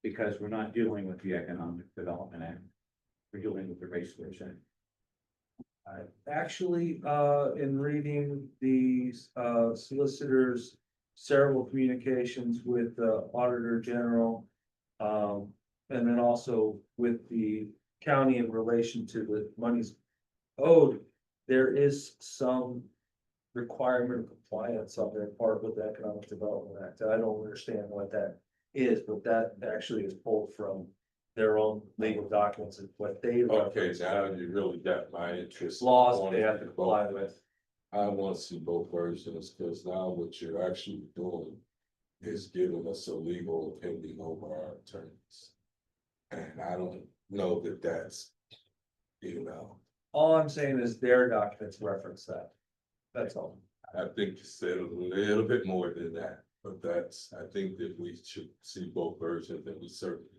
Because we're not dealing with the Economic Development Act. We're dealing with the Racehorse Act. Actually, in reading these, solicitors, several communications with the Auditor General. And then also with the county in relation to the monies owed, there is some requirement of compliance on their part with the Economic Development Act. I don't understand what that is, but that actually is pulled from their own legal documents and what they. Okay, now you really got my interest. Laws they have to comply with. I want to see both versions, because now what you're actually doing is giving us a legal opinion over our attorneys. And I don't know that that's, All I'm saying is their documents reference that. That's all. I think you said a little bit more than that, but I think that we should see both versions, and we certainly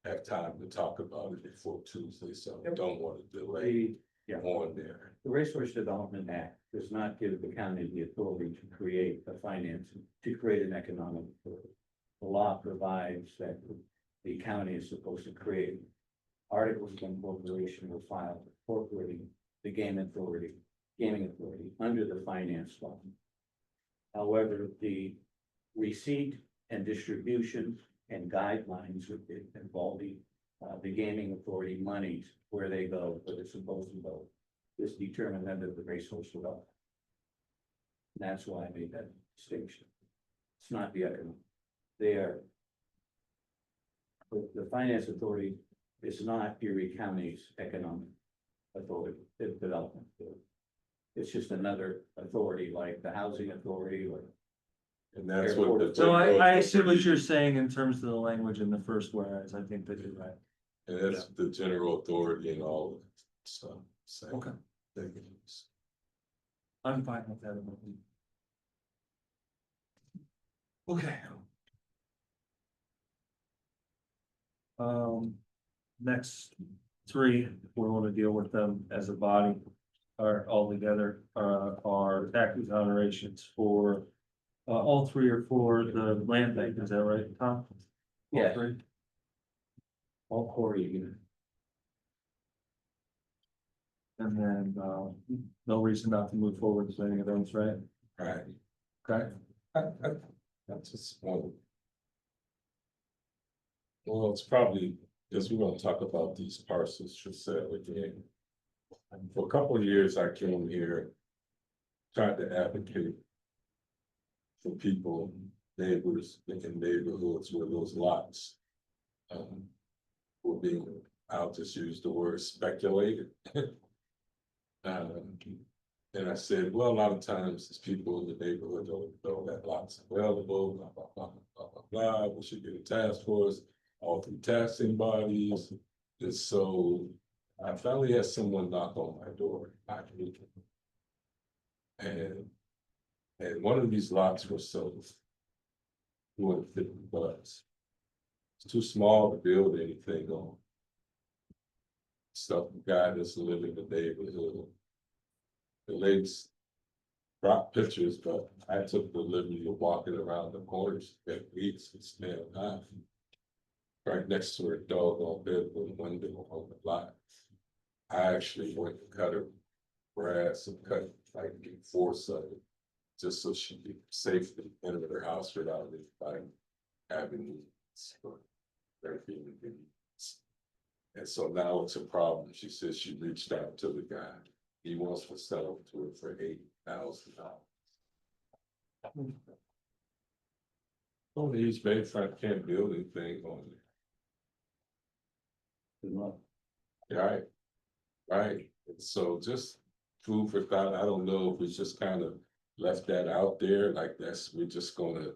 have time to talk about it before Tuesday, so I don't want to delay on there. The Racehorse Development Act does not give the county the authority to create to create an economic authority. The law provides that the county is supposed to create articles of incorporation or file incorporating the gaming authority under the finance law. However, the receipt and distribution and guidelines involving the gaming authority monies, where they go, where they're supposed to go, is determined under the Racehorse Development. And that's why I made that distinction. It's not the economic. They are. The finance authority is not Erie County's economic authority, development authority. It's just another authority like the housing authority or. And that's what the. So I see what you're saying in terms of the language in the first whereas, I think that you're right. And that's the general authority and all of it, so. same Okay. thing. I'm fine with that. Okay. Next three, we want to deal with them as a body, are all together, are tax exonerations for. All three are for the land bank, is that right, Tom? All Yes. three? All Corey unit. And then, no reason not to move forward with any of those, right? Right. Okay, That's just one. Well, it's probably, because we're gonna talk about these parcels for sale again. And for a couple of years, I came here. Tried to advocate. For people, neighbors in neighborhoods where those lots. Were being, I'll just use the word speculated. And I said, well, a lot of times these people in the neighborhood don't know that lots available, blah, blah, blah, blah, blah, blah. We should get a task force, all through taxing bodies. And so I finally had someone knock on my door. And one of these lots was sold. $250. It's too small to build anything on. Stuff, the guy that's living in the neighborhood. The ladies brought pictures, but I took the liberty of walking around the corners that weeks and smelled high. right next to her doggone bedroom window on the lot. I actually went and cut her grass and cut like 4 of it, just so she could safely enter her house without anybody having needs for their human beings. And so now it's a problem. She says she reached out to the guy. He wants to sell it to her for $8,000. Oh, these Bayfront can't build anything on it. Right, right. And so just food for thought. I don't know if we just kind of left that out there like that's, we're just gonna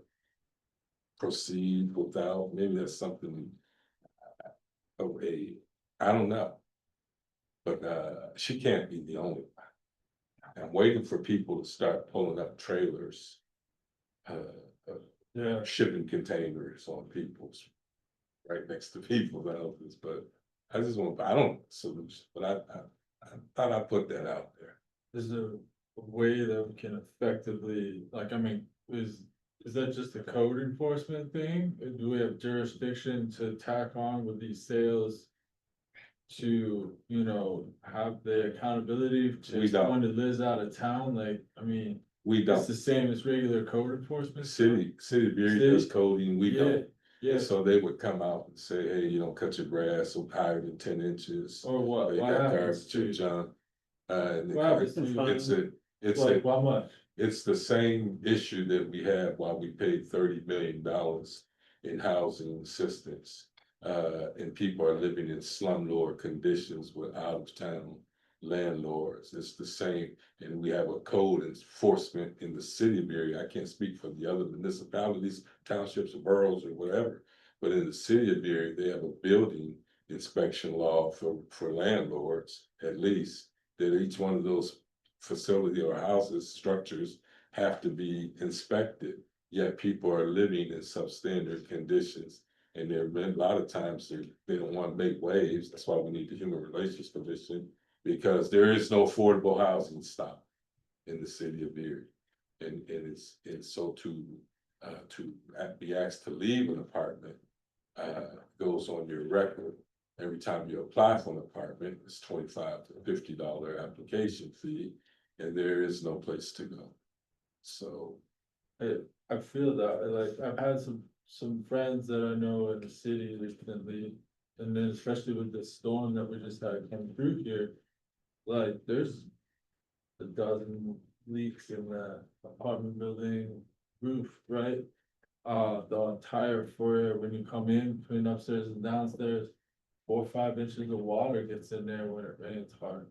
proceed without, maybe that's something. I don't know. But she can't be the only one. I'm waiting for people to start pulling up trailers. Shipping containers on people's, right next to people's houses, but I just want, I don't solution, but I thought I'd put that out there. Is there a way that we can effectively, like, I mean, is that just a code enforcement thing? Or do we have jurisdiction to tack on with these sales? To, you know, have the accountability We to don't. someone that lives out of town, like, I mean, We it's don't, the same as regular code enforcement? city of Erie does coding, we don't. Yeah, So they would come out and say, hey, you don't cut your grass higher than 10 inches. or what, They what got happens garbage or to, junk. And what happens to, it's like, how much? it's the same issue that we had while we paid $30 million in housing assistance. And people are living in slumlord conditions with out of town landlords. It's the same. And we have a code enforcement in the city of Erie. I can't speak for the other municipalities, townships, or boroughs or whatever. But in the city of Erie, they have a building inspection law for landlords, at least, that each one of those facility or houses, structures have to be inspected. Yet people are living in substandard conditions. And there have been a lot of times they don't want to make waves. That's why we need the Human Relations Commission, because there is no affordable housing stock in the city of Erie. And so to be asked to leave an apartment goes on your record. Every time you apply for an apartment, it's $25 to $50 application fee, and there is no place to go. So. I feel that, like, I've had some friends that I know in the city recently, and then especially with the storm that we just had come through here. Like, there's a dozen leaks in the apartment building roof, right? The entire foyer, when you come in, between upstairs and downstairs, 4 or 5 inches of water gets in there when it rains hard.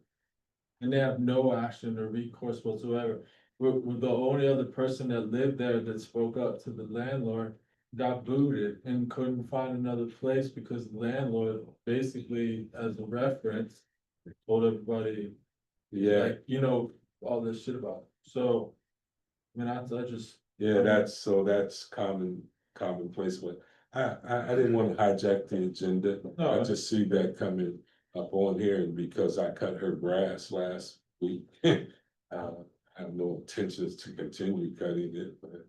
And they have no action or recourse whatsoever. We're the only other person that lived there that spoke up to the landlord got booted and couldn't find another place because the landlord basically, as a reference, told everybody, Yeah, like, you know, all this shit about it. So, I mean, I just. yeah, that's commonplace, but I didn't want to hijack the agenda. No. I just see that coming up on here, and because I cut her grass last week. I have no intentions to continue cutting it, but.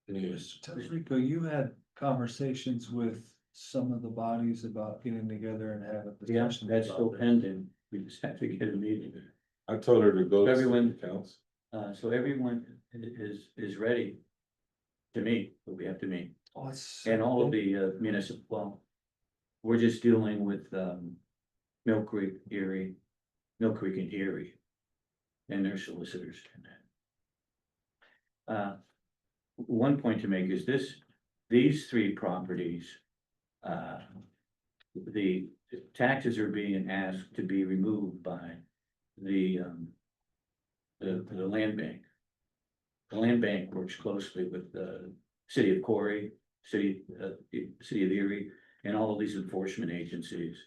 Yeah. Mr. Tezrico, you had conversations with some of the bodies about getting together and having. Yeah, discussions that's about still this. pending. We just have to get a meeting. I told her to go to Everyone- city council. So everyone is ready to meet, but we have to meet. Oh, it's- And all of the municipal, well, we're just dealing with Mill Creek, Erie, Mill Creek and Erie. And their solicitors. One point to make is these 3 properties. The taxes are being asked to be removed by the land bank. The land bank works closely with the city of Corey, city of Erie, and all of these enforcement agencies.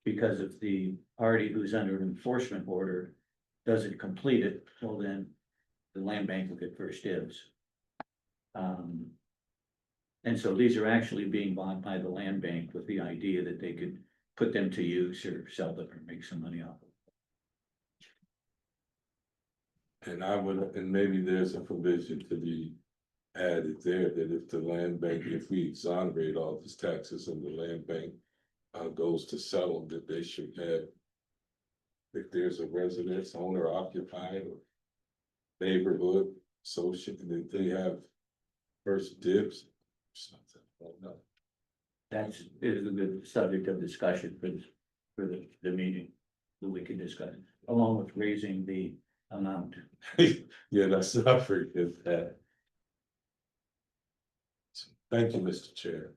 Because if the party who's under an enforcement order doesn't complete it, well, then the land bank will get first dibs. And so these are actually being bought by the land bank with the idea that they could put them to use or sell them or make some money off of And I would, and maybe there's a provision to be added there that if the land bank, if we exonerate all these taxes and the land bank goes to sell them, that they should have, if there's a residence owner occupied or neighborhood associate, that they have first dibs. Something, I don't know. That's, is a good subject of discussion for the meeting that we can discuss, along with raising the amount. Yeah, that's, I forget that. Thank you, Mr. Chair.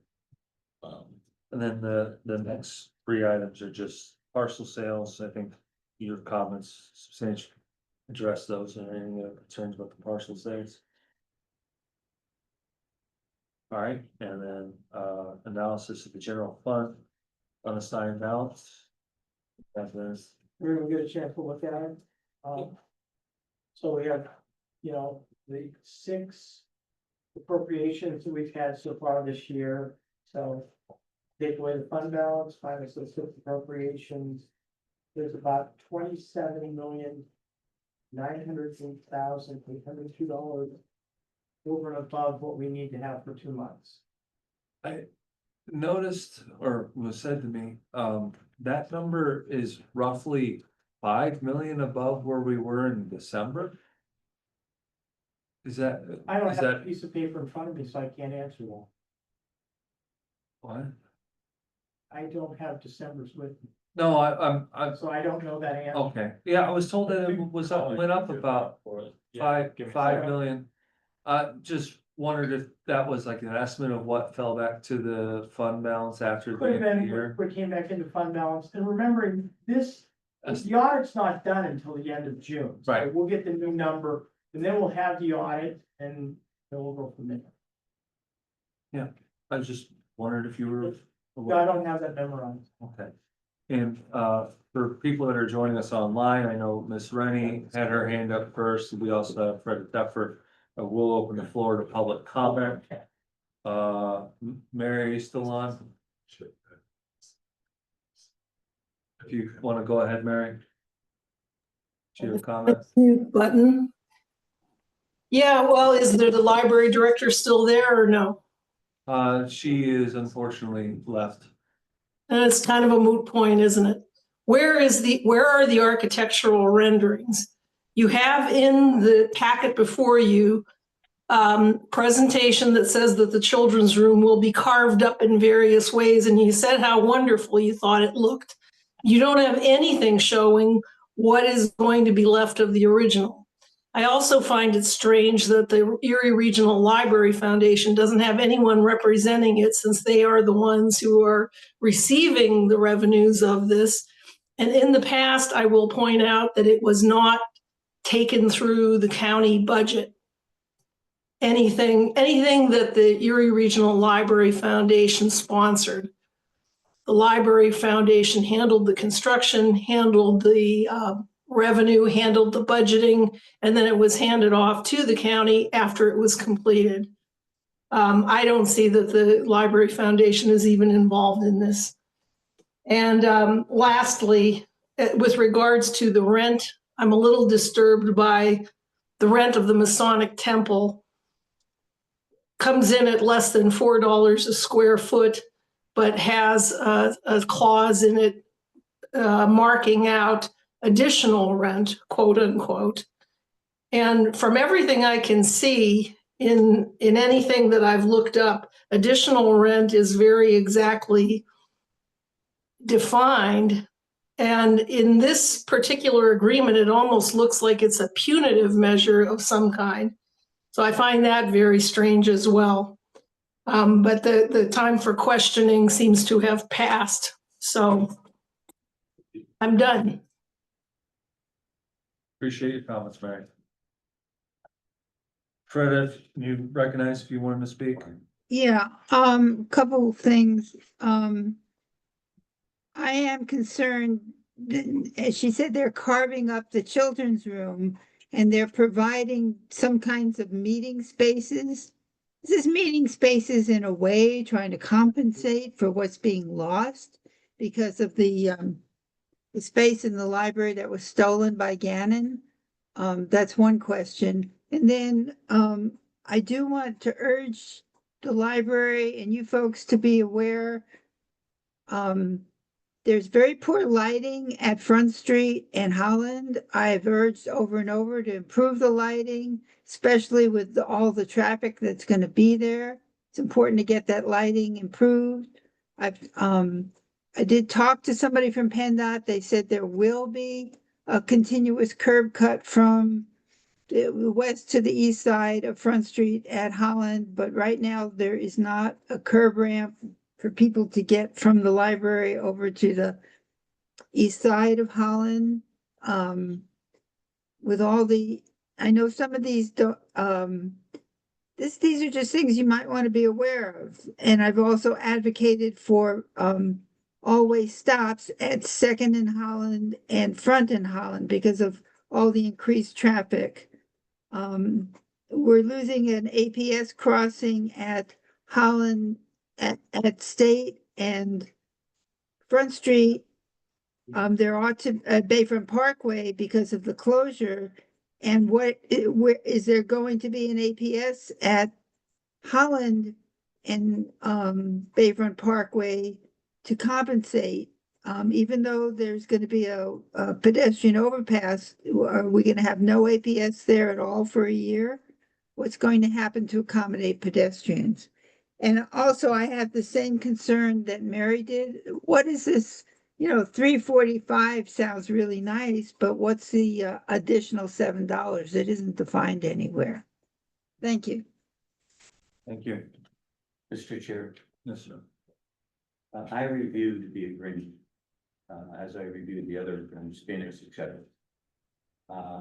And then the next three items are just parcel sales. I think your comments substantially address those and any concerns about the parcel sales. All right, and then analysis of the general fund, unassigned balance. That's We're gonna get a chance to look at it. So we have, you know, the 6 appropriations that we've had so far this year, so. Take away the fund balance, minus those 6 appropriations. There's about $27,908,802 over and above what we need to have for 2 months. I noticed, or was said to me, that number is roughly 5 million above where we were in December. Is that? I don't is have a that piece of paper in front of me, so I can't answer that. what? I don't have December's with me, No, I'm, so I don't know that answer. okay, yeah, I was told that it was up, went up about 5 million. Just wondered if that was like an estimate of what fell back to the fund balance after the Could have end of the been, year. what came back into fund balance, and remembering this, That's- the audit's not done until the end of June. So Right. we'll get the new number, and then we'll have the audit, and then we'll go from there. I just wondered if you were. No, I don't have that memorized. Okay. And for people that are joining us online, I know Miss Rennie had her hand up first. We also have Fred Duffer. We'll open the floor to public comment. Mary, are you still on? If you want to go ahead, Mary. Do you have a comment? Mute button. Yeah, well, is there the library director still there or no? She is unfortunately left. And it's kind of a moot point, isn't it? Where are the architectural renderings? You have in the packet before you presentation that says that the children's room will be carved up in various ways, and you said how wonderful you thought it looked. You don't have anything showing what is going to be left of the original. I also find it strange that the Erie Regional Library Foundation doesn't have anyone representing it, since they are the ones who are receiving the revenues of this. And in the past, I will point out that it was not taken through the county budget. Anything that the Erie Regional Library Foundation sponsored. The Library Foundation handled the construction, handled the revenue, handled the budgeting, and then it was handed off to the county after it was completed. I don't see that the Library Foundation is even involved in this. And lastly, with regards to the rent, I'm a little disturbed by the rent of the Masonic Temple. Comes in at less than $4 a square foot, but has a clause in it marking out additional rent, quote unquote. And from everything I can see in anything that I've looked up, additional rent is very exactly defined. And in this particular agreement, it almost looks like it's a punitive measure of some kind. So I find that very strange as well. But the time for questioning seems to have passed. So I'm done. Appreciate your comments, Mary. Fred, if you recognize if you wanted to speak. Yeah, couple things. I am concerned, as she said, they're carving up the children's room and they're providing some kinds of meeting spaces. Is this meeting spaces in a way trying to compensate for what's being lost because of the space in the library that was stolen by Gannon? That's one question. And then I do want to urge the library and you folks to be aware. There's very poor lighting at Front Street and Holland. I've urged over and over to improve the lighting, especially with all the traffic that's gonna be there. It's important to get that lighting improved. I did talk to somebody from PennDOT. They said there will be a continuous curb cut from the west to the east side of Front Street at Holland, but right now there is not a curb ramp for people to get from the library over to the east side of Holland. With all the, I know some of these don't, these are just things you might want to be aware of. And I've also advocated for, always stops at Second and Holland and Front and Holland because of all the increased traffic. We're losing an APS crossing at Holland at State and Front Street. There ought to, Bayfront Parkway because of the closure. And where is there going to be an APS at Holland and Bayfront Parkway to compensate? Even though there's going to be a pedestrian overpass, are we going to have no APS there at all for a year? What's going to happen to accommodate pedestrians? And also I have the same concern that Mary did. What is this? 345 sounds really nice, but what's the additional $7? It isn't defined anywhere. Thank you. Thank you. Mr. Chair, Yes, sir. I reviewed the agreement, as I reviewed the other agreements, Phoenix, et cetera.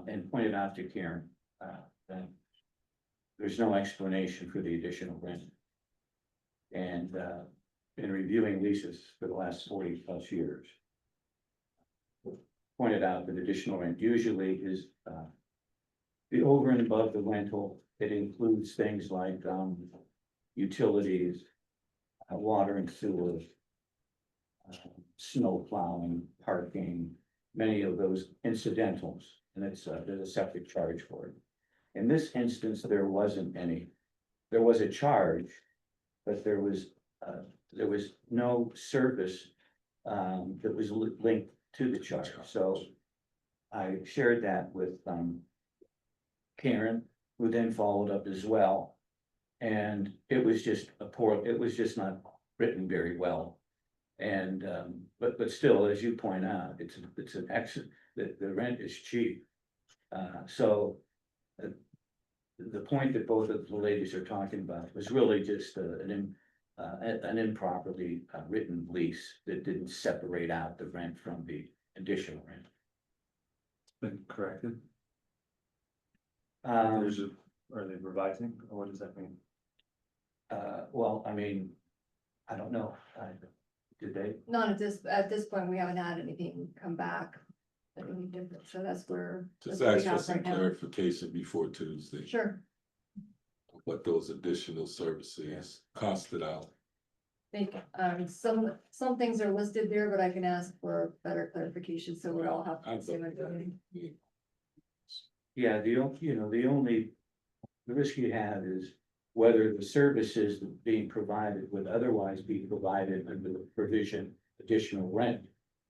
And pointed out to Karen, that there's no explanation for the additional rent. And, in reviewing leases for the last 40+ years, pointed out that additional rent usually is, the over and above the rental. It includes things like, utilities, water and sewer, snow plowing, parking, many of those incidentals, and there's a separate charge for it. In this instance, there wasn't any. There was a charge, but there was no service that was linked to the charge. So I shared that with Karen, who then followed up as well. And it was just it was just not written very well. And but still, as you point out, it's an excellent, the rent is cheap. So the point that both of the ladies are talking about was really just an improperly written lease that didn't separate out the rent from the additional rent. Been corrected. Um, Are they revising, or what does that mean? Well, I mean, I don't know. Did they? Not at this point, we haven't had anything come back. Any different, so that's where. Just that's what we ask for have some right now. clarification before Tuesday, Sure, what those additional services costed out. think, some things are listed there, but I can ask for better clarification, so we all have. I'd the same vote for that. information. Yeah, the only risk you have is whether the services being provided would otherwise be provided under the provision additional rent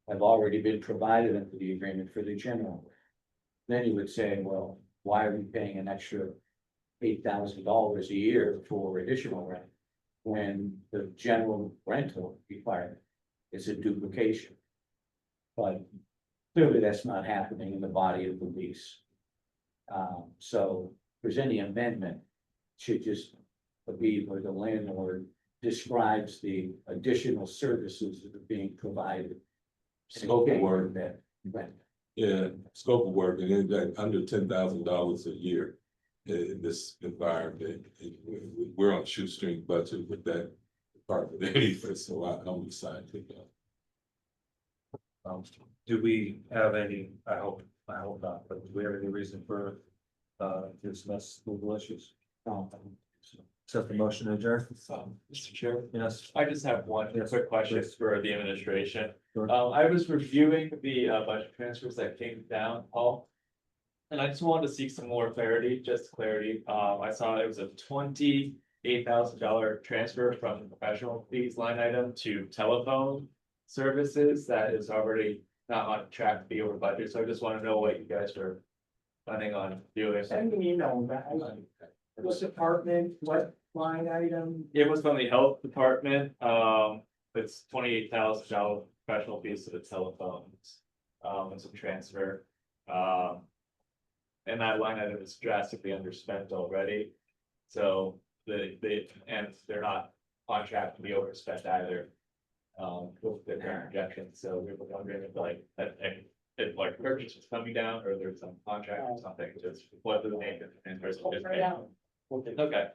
have already been provided under the agreement for the general. Then you would say, well, why are we paying an extra $8,000 a year for additional rent when the general rental requirement is a duplication? But clearly that's not happening in the body of the lease. So if there's any amendment, should just be where the landlord describes the additional services that are being provided. Scope of work. That rent. Yeah, scope of work, and then that under $10,000 a year in this environment. We're on a shoestring budget with that department anyway, so I'm excited to go. Do we have any, I hope not, but do we have any reason for to discuss legal issues? Accept the motion to adjourn? Mr. Chair, Yes. I just have one Yes, quick question please. for the administration. Sure. I was reviewing the budget transfers that came down, Paul. And I just wanted to seek some more clarity, just clarity. I saw it was a $28,000 transfer from the professional fees line item to telephone services that is already not on track to be over budget. So I just want to know what you guys are planning on doing. Send me an email back. What department, what line item? It was from the health department. It's $28,000 professional fees to the telephones. It's a transfer. And that line item is drastically underspent already. So and they're not on track to be overspent either. With the current projections, so we were wondering if like, if like purchase is coming down or there's some contract or something, just what the name and person just made. Okay.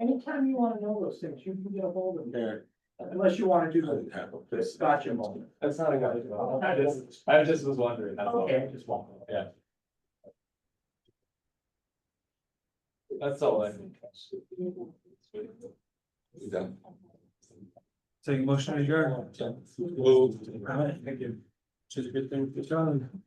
Anytime you wanna know those things, you can get a hold of them. Unless you wanna do the gotcha moment. That's not a good. I just was wondering. That's all. Okay, just one. Yeah. That's all I think. We done? Take a motion to adjourn. Moved. Thank you. Which is a good thing for John.